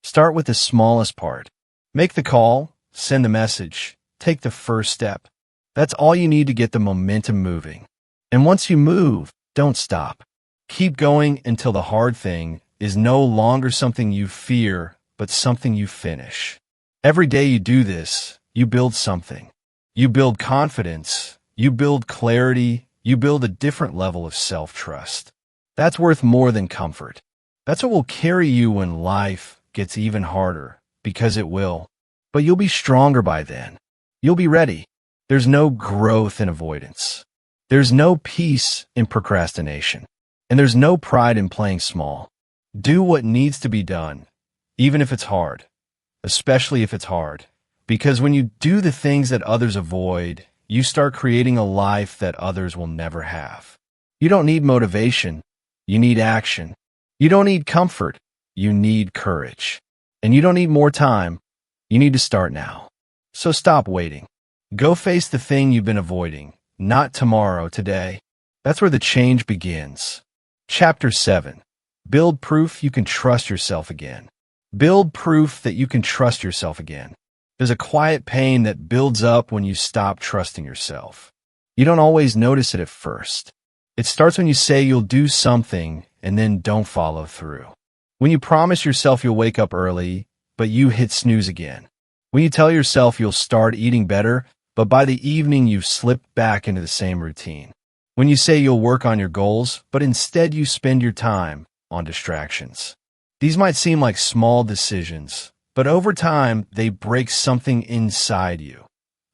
Start with the smallest part. Make the call, send the message, take the first step. That's all you need to get the momentum moving. And once you move, don't stop. Keep going until the hard thing is no longer something you fear, but something you finish. Every day you do this, you build something. You build confidence, you build clarity, you build a different level of self-trust. That's worth more than comfort. That's what will carry you when life gets even harder, because it will. But you'll be stronger by then. You'll be ready. There's no growth in avoidance. There's no peace in procrastination, and there's no pride in playing small. Do what needs to be done, even if it's hard, especially if it's hard. Because when you do the things that others avoid, you start creating a life that others will never have. You don't need motivation. You need action. You don't need comfort. You need courage. And you don't need more time. You need to start now. So stop waiting. Go face the thing you've been avoiding. Not tomorrow, today. That's where the change begins. Chapter 7. Build proof you can trust yourself again. Build proof that you can trust yourself again. There's a quiet pain that builds up when you stop trusting yourself. You don't always notice it at first. It starts when you say you'll do something and then don't follow through. When you promise yourself you'll wake up early, but you hit snooze again. When you tell yourself you'll start eating better, but by the evening you've slipped back into the same routine. When you say you'll work on your goals, but instead you spend your time on distractions. These might seem like small decisions, but over time they break something inside you.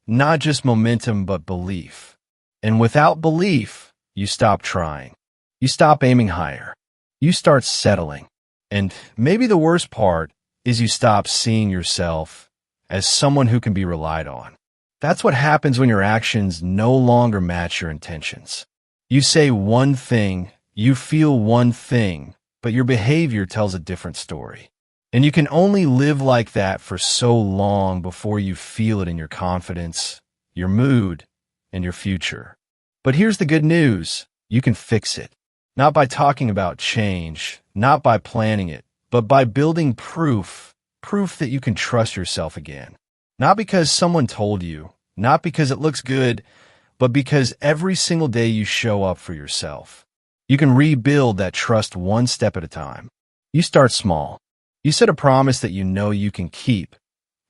Not just momentum, but belief. And without belief, you stop trying. You stop aiming higher. You start settling. And maybe the worst part is you stop seeing yourself as someone who can be relied on. That's what happens when your actions no longer match your intentions. You say one thing, you feel one thing, but your behavior tells a different story. And you can only live like that for so long before you feel it in your confidence, your mood, and your future. But here's the good news. You can fix it. Not by talking about change, not by planning it, but by building proof that you can trust yourself again. Not because someone told you, not because it looks good, but because every single day you show up for yourself. You can rebuild that trust one step at a time. You start small. You set a promise that you know you can keep.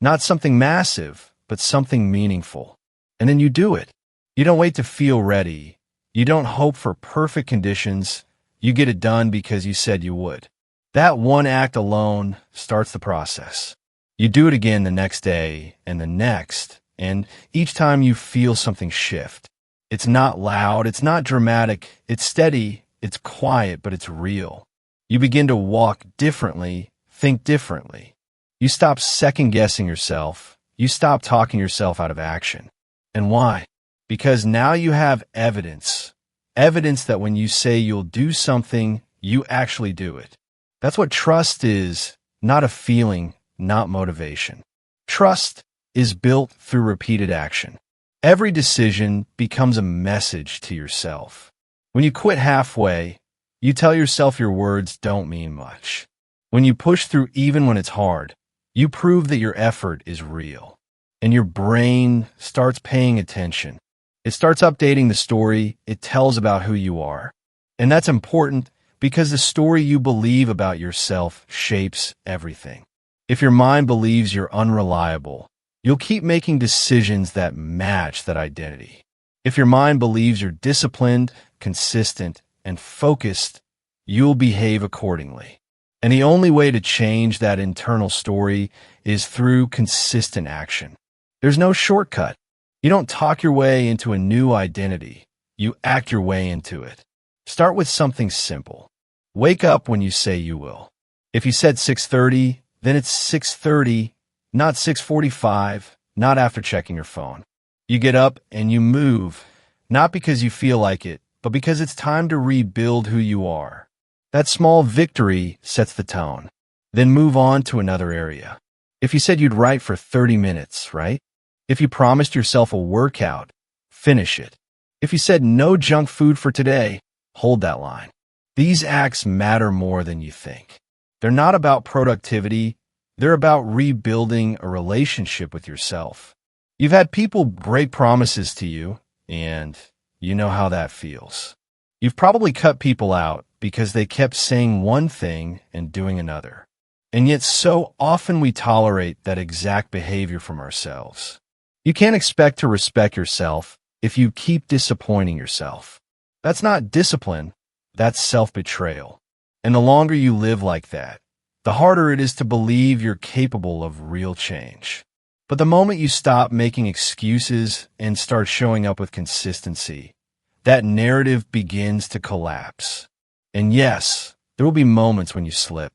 Not something massive, but something meaningful. And then you do it. You don't wait to feel ready. You don't hope for perfect conditions. You get it done because you said you would. That one act alone starts the process. You do it again the next day and the next, and each time you feel something shift. It's not loud, it's not dramatic, it's steady, it's quiet, but it's real. You begin to walk differently, think differently. You stop second-guessing yourself. You stop talking yourself out of action. And why? Because now you have evidence. Evidence that when you say you'll do something, you actually do it. That's what trust is, not a feeling, not motivation. Trust is built through repeated action. Every decision becomes a message to yourself. When you quit halfway, you tell yourself your words don't mean much. When you push through even when it's hard, you prove that your effort is real. And your brain starts paying attention. It starts updating the story it tells about who you are. And that's important because the story you believe about yourself shapes everything. If your mind believes you're unreliable, you'll keep making decisions that match that identity. If your mind believes you're disciplined, consistent, and focused, you'll behave accordingly. And the only way to change that internal story is through consistent action. There's no shortcut. You don't talk your way into a new identity. You act your way into it. Start with something simple. Wake up when you say you will. If you said 6:30, then it's 6:30, not 6:45, not after checking your phone. You get up and you move, not because you feel like it, but because it's time to rebuild who you are. That small victory sets the tone. Then move on to another area. If you said you'd write for 30 minutes, right? If you promised yourself a workout, finish it. If you said no junk food for today, hold that line. These acts matter more than you think. They're not about productivity. They're about rebuilding a relationship with yourself. You've had people break promises to you, and you know how that feels. You've probably cut people out because they kept saying one thing and doing another. And yet so often we tolerate that exact behavior from ourselves. You can't expect to respect yourself if you keep disappointing yourself. That's not discipline, that's self-betrayal. And the longer you live like that, the harder it is to believe you're capable of real change. But the moment you stop making excuses and start showing up with consistency, that narrative begins to collapse. And yes, there will be moments when you slip.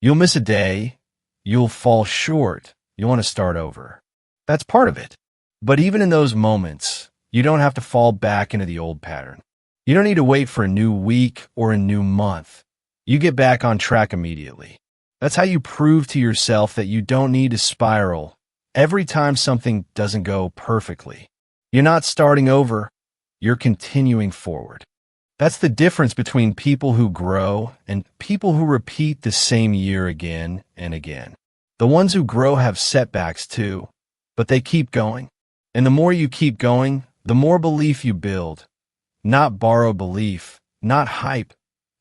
You'll miss a day. You'll fall short. You'll want to start over. That's part of it. But even in those moments, you don't have to fall back into the old pattern. You don't need to wait for a new week or a new month. You get back on track immediately. That's how you prove to yourself that you don't need to spiral every time something doesn't go perfectly. You're not starting over. You're continuing forward. That's the difference between people who grow and people who repeat the same year again and again. The ones who grow have setbacks too, but they keep going. And the more you keep going, the more belief you build. Not borrowed belief, not hype,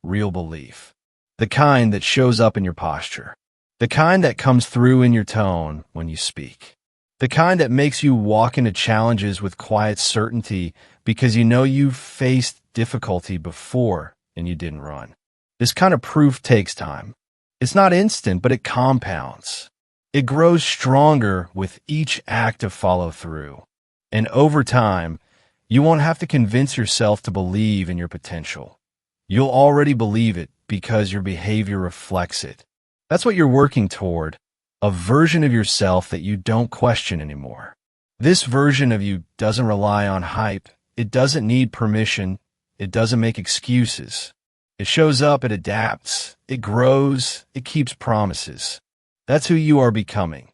real belief. The kind that shows up in your posture. The kind that comes through in your tone when you speak. The kind that makes you walk into challenges with quiet certainty because you know you've faced difficulty before and you didn't run. This kind of proof takes time. It's not instant, but it compounds. It grows stronger with each act of follow-through. And over time, you won't have to convince yourself to believe in your potential. You'll already believe it because your behavior reflects it. That's what you're working toward, a version of yourself that you don't question anymore. This version of you doesn't rely on hype. It doesn't need permission. It doesn't make excuses. It shows up, it adapts, it grows, it keeps promises. That's who you are becoming.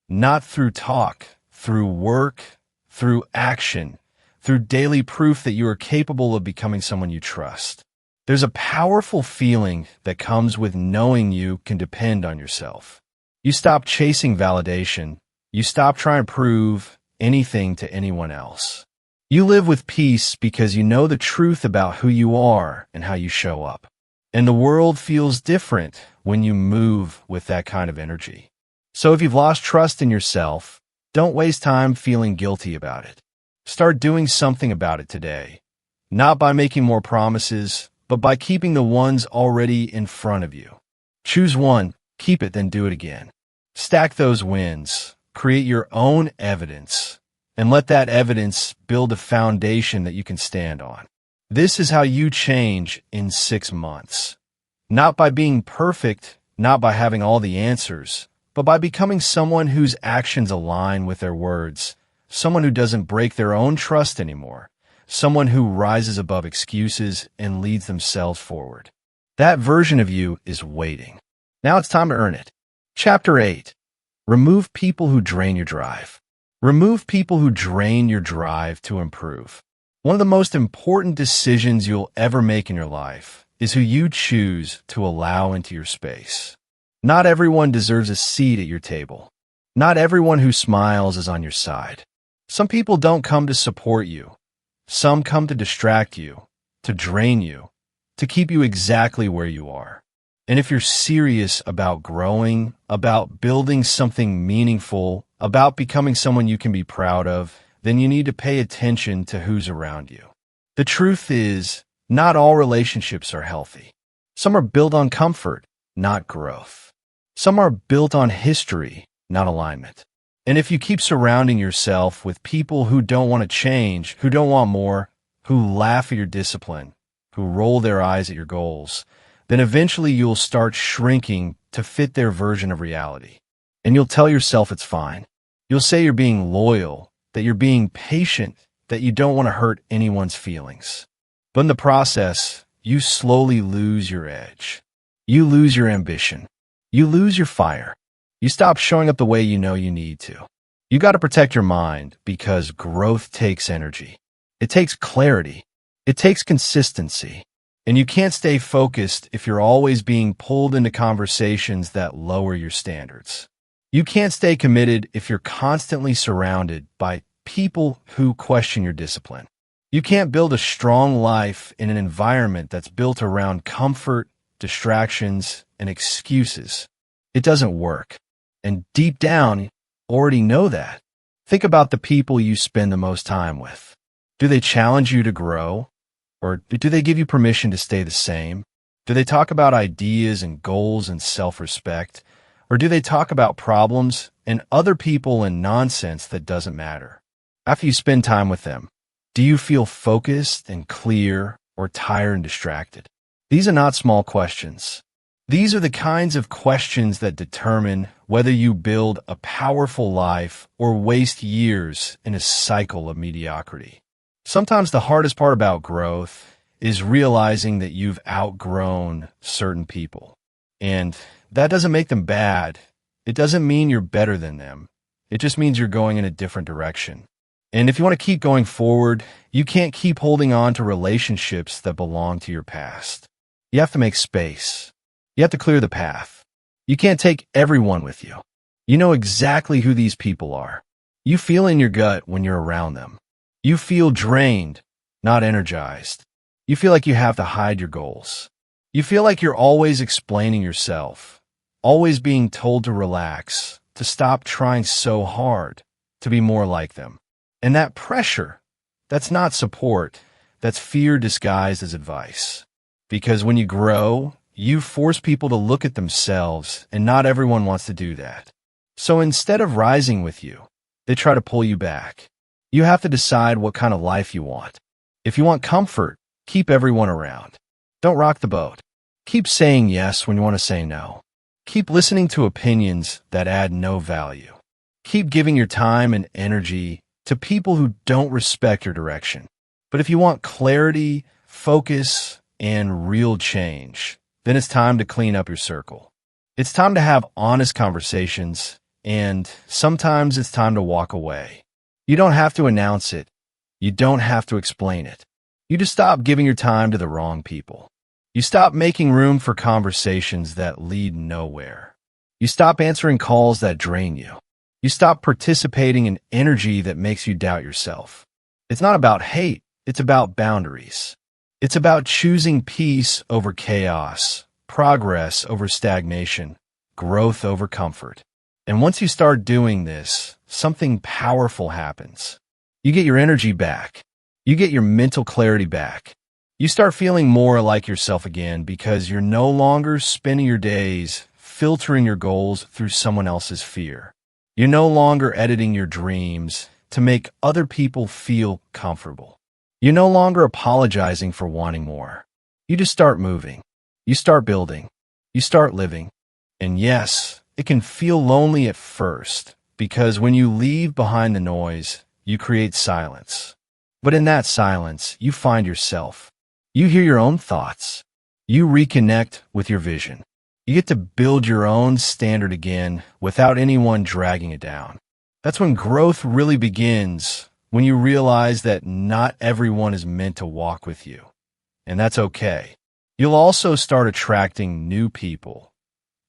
Not through talk, through work, through action, through daily proof that you are capable of becoming someone you trust. There's a powerful feeling that comes with knowing you can depend on yourself. You stop chasing validation. You stop trying to prove anything to anyone else. You live with peace because you know the truth about who you are and how you show up. And the world feels different when you move with that kind of energy. So if you've lost trust in yourself, don't waste time feeling guilty about it. Start doing something about it today. Not by making more promises, but by keeping the ones already in front of you. Choose one, keep it, then do it again. Stack those wins, create your own evidence, and let that evidence build a foundation that you can stand on. This is how you change in 6 months. Not by being perfect, not by having all the answers, but by becoming someone whose actions align with their words, someone who doesn't break their own trust anymore, someone who rises above excuses and leads themselves forward. That version of you is waiting. Now it's time to earn it. Chapter 8. Remove people who drain your drive. Remove people who drain your drive to improve. One of the most important decisions you'll ever make in your life is who you choose to allow into your space. Not everyone deserves a seat at your table. Not everyone who smiles is on your side. Some people don't come to support you. Some come to distract you, to drain you, to keep you exactly where you are. And if you're serious about growing, about building something meaningful, about becoming someone you can be proud of, then you need to pay attention to who's around you. The truth is, not all relationships are healthy. Some are built on comfort, not growth. Some are built on history, not alignment. And if you keep surrounding yourself with people who don't want to change, who don't want more, who laugh at your discipline, who roll their eyes at your goals, then eventually you'll start shrinking to fit their version of reality. And you'll tell yourself it's fine. You'll say you're being loyal, that you're being patient, that you don't want to hurt anyone's feelings. But in the process, you slowly lose your edge. You lose your ambition. You lose your fire. You stop showing up the way you know you need to. You got to protect your mind because growth takes energy. It takes clarity. It takes consistency. And you can't stay focused if you're always being pulled into conversations that lower your standards. You can't stay committed if you're constantly surrounded by people who question your discipline. You can't build a strong life in an environment that's built around comfort, distractions, and excuses. It doesn't work. And deep down, you already know that. Think about the people you spend the most time with. Do they challenge you to grow? Or do they give you permission to stay the same? Do they talk about ideas and goals and self-respect? Or do they talk about problems and other people and nonsense that doesn't matter? After you spend time with them, Do you feel focused and clear or tired and distracted? These are not small questions. These are the kinds of questions that determine whether you build a powerful life or waste years in a cycle of mediocrity. Sometimes the hardest part about growth is realizing that you've outgrown certain people. And that doesn't make them bad. It doesn't mean you're better than them. It just means you're going in a different direction. And if you want to keep going forward, you can't keep holding on to relationships that belong to your past. You have to make space. You have to clear the path. You can't take everyone with you. You know exactly who these people are. You feel in your gut when you're around them. You feel drained, not energized. You feel like you have to hide your goals. You feel like you're always explaining yourself, always being told to relax, to stop trying so hard, to be more like them. And that pressure, that's not support, that's fear disguised as advice. Because when you grow, you force people to look at themselves, and not everyone wants to do that. So instead of rising with you, they try to pull you back. You have to decide what kind of life you want. If you want comfort, keep everyone around. Don't rock the boat. Keep saying yes when you want to say no. Keep listening to opinions that add no value. Keep giving your time and energy to people who don't respect your direction. But if you want clarity, focus, and real change, then it's time to clean up your circle. It's time to have honest conversations, and sometimes it's time to walk away. You don't have to announce it. You don't have to explain it. You just stop giving your time to the wrong people. You stop making room for conversations that lead nowhere. You stop answering calls that drain you. You stop participating in energy that makes you doubt yourself. It's not about hate. It's about boundaries. It's about choosing peace over chaos, progress over stagnation, growth over comfort. And once you start doing this, something powerful happens. You get your energy back. You get your mental clarity back. You start feeling more like yourself again because you're no longer spending your days filtering your goals through someone else's fear. You're no longer editing your dreams to make other people feel comfortable. You're no longer apologizing for wanting more. You just start moving. You start building. You start living. And yes, it can feel lonely at first because when you leave behind the noise, you create silence. But in that silence, you find yourself. You hear your own thoughts. You reconnect with your vision. You get to build your own standard again without anyone dragging it down. That's when growth really begins, when you realize that not everyone is meant to walk with you. And that's okay. You'll also start attracting new people.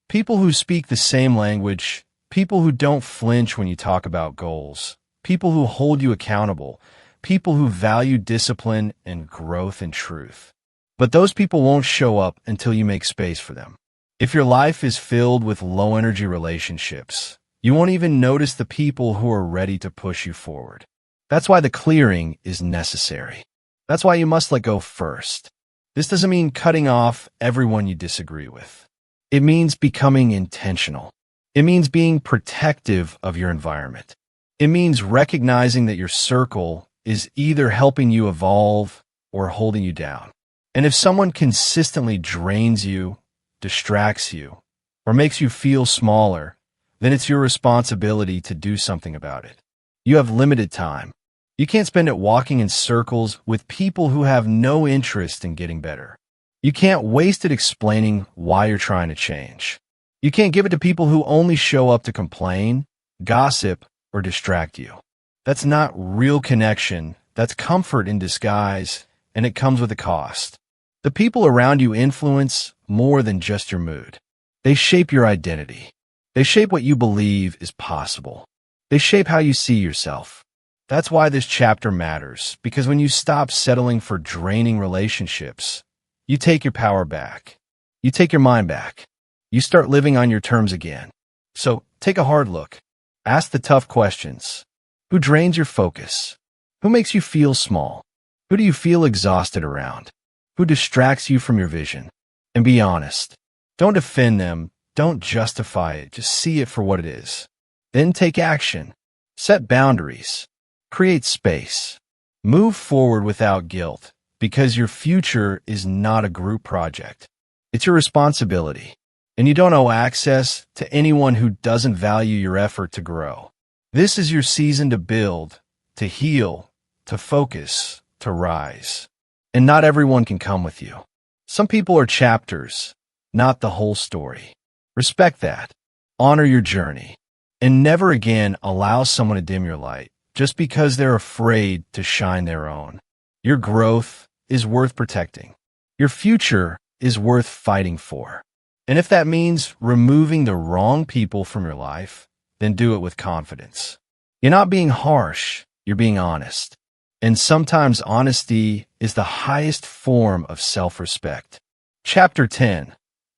People who speak the same language, people who don't flinch when you talk about goals, people who hold you accountable, people who value discipline and growth and truth. But those people won't show up until you make space for them. If your life is filled with low-energy relationships, you won't even notice the people who are ready to push you forward. That's why the clearing is necessary. That's why you must let go first. This doesn't mean cutting off everyone you disagree with. It means becoming intentional. It means being protective of your environment. It means recognizing that your circle is either helping you evolve or holding you down. And if someone consistently drains you, distracts you, or makes you feel smaller, then it's your responsibility to do something about it. You have limited time. You can't spend it walking in circles with people who have no interest in getting better. You can't waste it explaining why you're trying to change. You can't give it to people who only show up to complain, gossip, or distract you. That's not real connection. That's comfort in disguise, and it comes with a cost. The people around you influence more than just your mood. They shape your identity. They shape what you believe is possible. They shape how you see yourself. That's why this chapter matters, because when you stop settling for draining relationships, you take your power back. You take your mind back. You start living on your terms again. So take a hard look. Ask the tough questions. Who drains your focus? Who makes you feel small? Who do you feel exhausted around? Who distracts you from your vision? And be honest. Don't defend them. Don't justify it. Just see it for what it is. Then take action. Set boundaries. Create space. Move forward without guilt, because your future is not a group project. It's your responsibility, and you don't owe access to anyone who doesn't value your effort to grow. This is your season to build, to heal, to focus, to rise. And not everyone can come with you. Some people are chapters, not the whole story. Respect that. Honor your journey. And never again allow someone to dim your light just because they're afraid to shine their own. Your growth is worth protecting. Your future is worth fighting for. And if that means removing the wrong people from your life, then do it with confidence. You're not being harsh, you're being honest. And sometimes honesty is the highest form of self-respect. Chapter 10.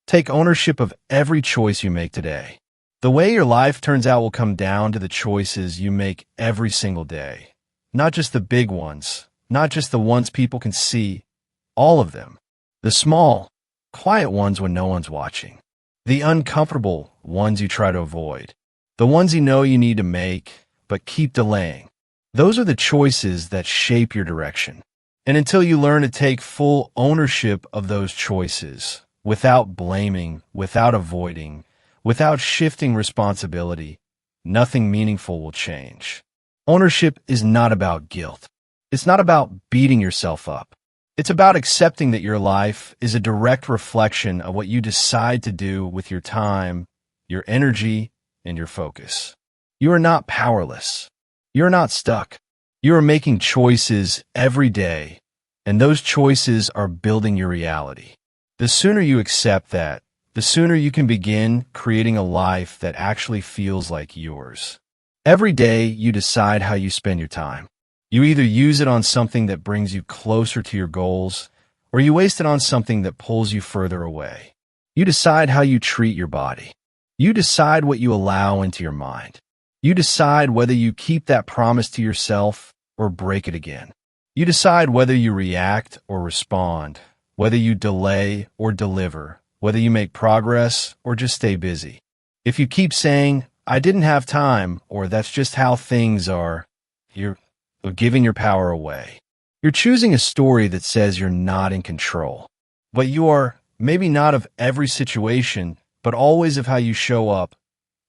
Take ownership of every choice you make today. The way your life turns out will come down to the choices you make every single day. Not just the big ones, not just the ones people can see, all of them. The small, quiet ones when no one's watching. The uncomfortable ones you try to avoid. The ones you know you need to make, but keep delaying. Those are the choices that shape your direction. And until you learn to take full ownership of those choices, without blaming, without avoiding, without shifting responsibility, nothing meaningful will change. Ownership is not about guilt. It's not about beating yourself up. It's about accepting that your life is a direct reflection of what you decide to do with your time, your energy, and your focus. You are not powerless. You're not stuck. You are making choices every day, and those choices are building your reality. The sooner you accept that, the sooner you can begin creating a life that actually feels like yours. Every day, you decide how you spend your time. You either use it on something that brings you closer to your goals, or you waste it on something that pulls you further away. You decide how you treat your body. You decide what you allow into your mind. You decide whether you keep that promise to yourself or break it again. You decide whether you react or respond, whether you delay or deliver, whether you make progress or just stay busy. If you keep saying, "I didn't have time," or "that's just how things are," you're giving your power away. You're choosing a story that says you're not in control. But you are, maybe not of every situation, but always of how you show up,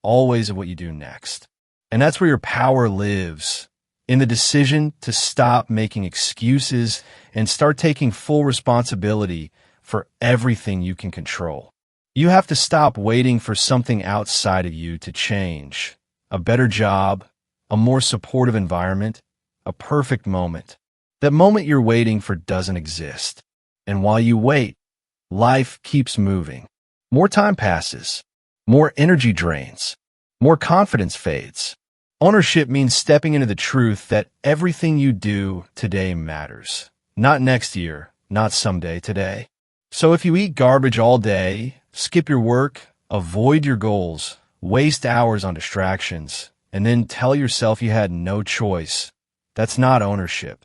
always of what you do next. And that's where your power lives, in the decision to stop making excuses and start taking full responsibility for everything you can control. You have to stop waiting for something outside of you to change. A better job, a more supportive environment, a perfect moment. That moment you're waiting for doesn't exist. And while you wait, life keeps moving. More time passes. More energy drains. More confidence fades. Ownership means stepping into the truth that everything you do today matters. Not next year, not someday, today. So if you eat garbage all day, skip your work, avoid your goals, waste hours on distractions, and then tell yourself you had no choice, that's not ownership.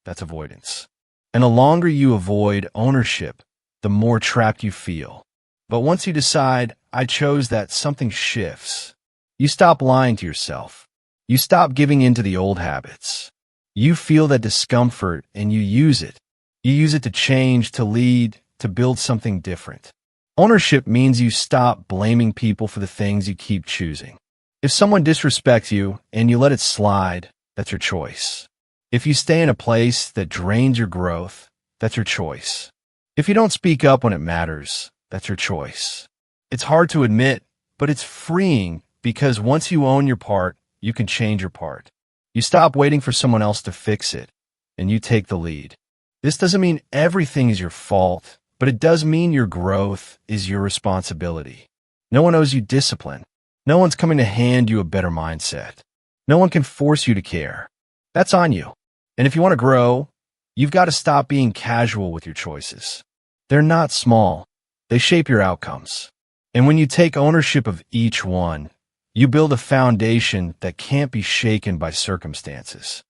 That's avoidance. And the longer you avoid ownership, the more trapped you feel. But once you decide, "I chose that," something shifts. You stop lying to yourself. You stop giving in to the old habits. You feel that discomfort and you use it. You use it to change, to lead, to build something different. Ownership means you stop blaming people for the things you keep choosing. If someone disrespects you and you let it slide, that's your choice. If you stay in a place that drains your growth, that's your choice. If you don't speak up when it matters, that's your choice. It's hard to admit, but it's freeing because once you own your part, you can change your part. You stop waiting for someone else to fix it, and you take the lead. This doesn't mean everything is your fault, but it does mean your growth is your responsibility. No one owes you discipline. No one's coming to hand you a better mindset. No one can force you to care. That's on you. And if you want to grow, you've got to stop being casual with your choices. They're not small. They shape your outcomes. And when you take ownership of each one, you build a foundation that can't be shaken by circumstances.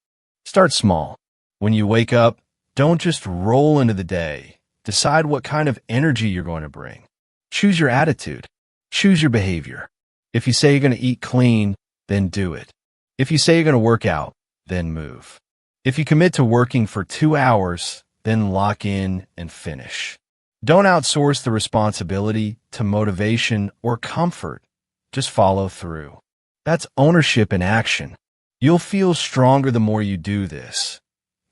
Start small. When you wake up, don't just roll into the day. Decide what kind of energy you're going to bring. Choose your attitude. Choose your behavior. If you say you're going to eat clean, then do it. If you say you're going to work out, then move. If you commit to working for 2 hours, then lock in and finish. Don't outsource the responsibility to motivation or comfort. Just follow through. That's ownership in action. You'll feel stronger the more you do this.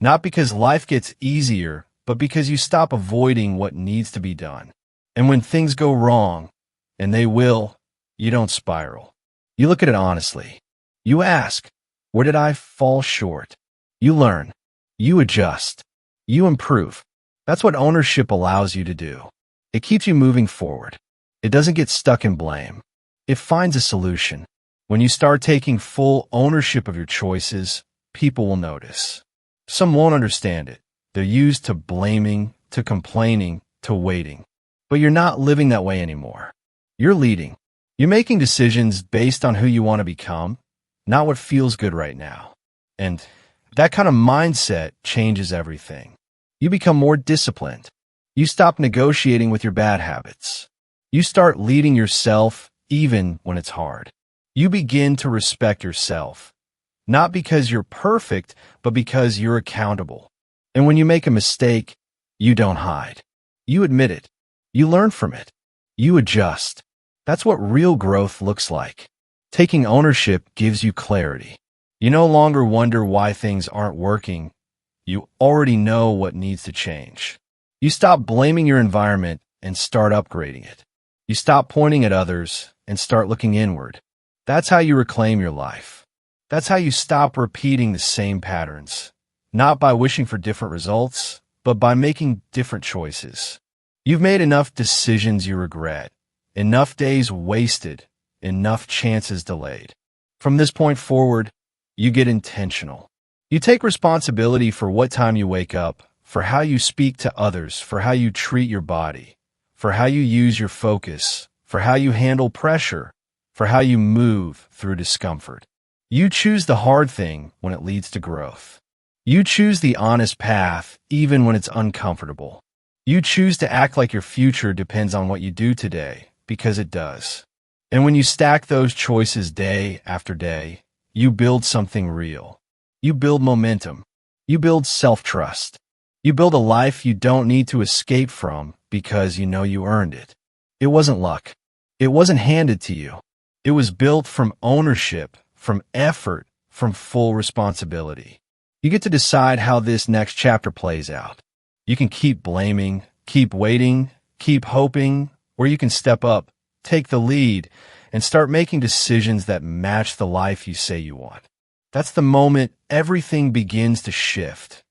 Not because life gets easier, but because you stop avoiding what needs to be done. And when things go wrong, and they will, you don't spiral. You look at it honestly. You ask, where did I fall short? You learn. You adjust. You improve. That's what ownership allows you to do. It keeps you moving forward. It doesn't get stuck in blame. It finds a solution. When you start taking full ownership of your choices, people will notice. Some won't understand it. They're used to blaming, to complaining, to waiting. But you're not living that way anymore. You're leading. You're making decisions based on who you want to become, not what feels good right now. And that kind of mindset changes everything. You become more disciplined. You stop negotiating with your bad habits. You start leading yourself even when it's hard. You begin to respect yourself, not because you're perfect, but because you're accountable. And when you make a mistake, you don't hide. You admit it. You learn from it. You adjust. That's what real growth looks like. Taking ownership gives you clarity. You no longer wonder why things aren't working. You already know what needs to change. You stop blaming your environment and start upgrading it. You stop pointing at others and start looking inward. That's how you reclaim your life. That's how you stop repeating the same patterns, not by wishing for different results, but by making different choices. You've made enough decisions you regret, enough days wasted, enough chances delayed. From this point forward, you get intentional. You take responsibility for what time you wake up, for how you speak to others, for how you treat your body, for how you use your focus, for how you handle pressure, for how you move through discomfort. You choose the hard thing when it leads to growth. You choose the honest path even when it's uncomfortable. You choose to act like your future depends on what you do today, because it does. And when you stack those choices day after day, you build something real. You build momentum. You build self-trust. You build a life you don't need to escape from because you know you earned it. It wasn't luck. It wasn't handed to you. It was built from ownership, from effort, from full responsibility. You get to decide how this next chapter plays out. You can keep blaming, keep waiting, keep hoping, or you can step up, take the lead, and start making decisions that match the life you say you want. That's the moment everything begins to shift.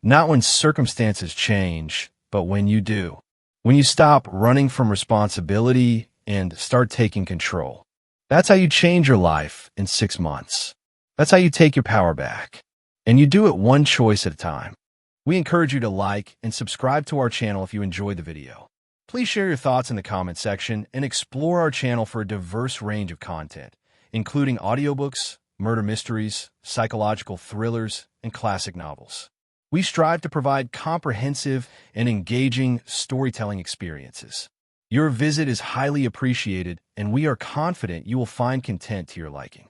Not when circumstances change, but when you do. When you stop running from responsibility and start taking control. That's how you change your life in 6 months. That's how you take your power back. And you do it one choice at a time. We encourage you to like and subscribe to our channel if you enjoyed the video. Please share your thoughts in the comment section and explore our channel for a diverse range of content, including audiobooks, murder mysteries, psychological thrillers, and classic novels. We strive to provide comprehensive and engaging storytelling experiences. Your visit is highly appreciated, and we are confident you will find content to your liking.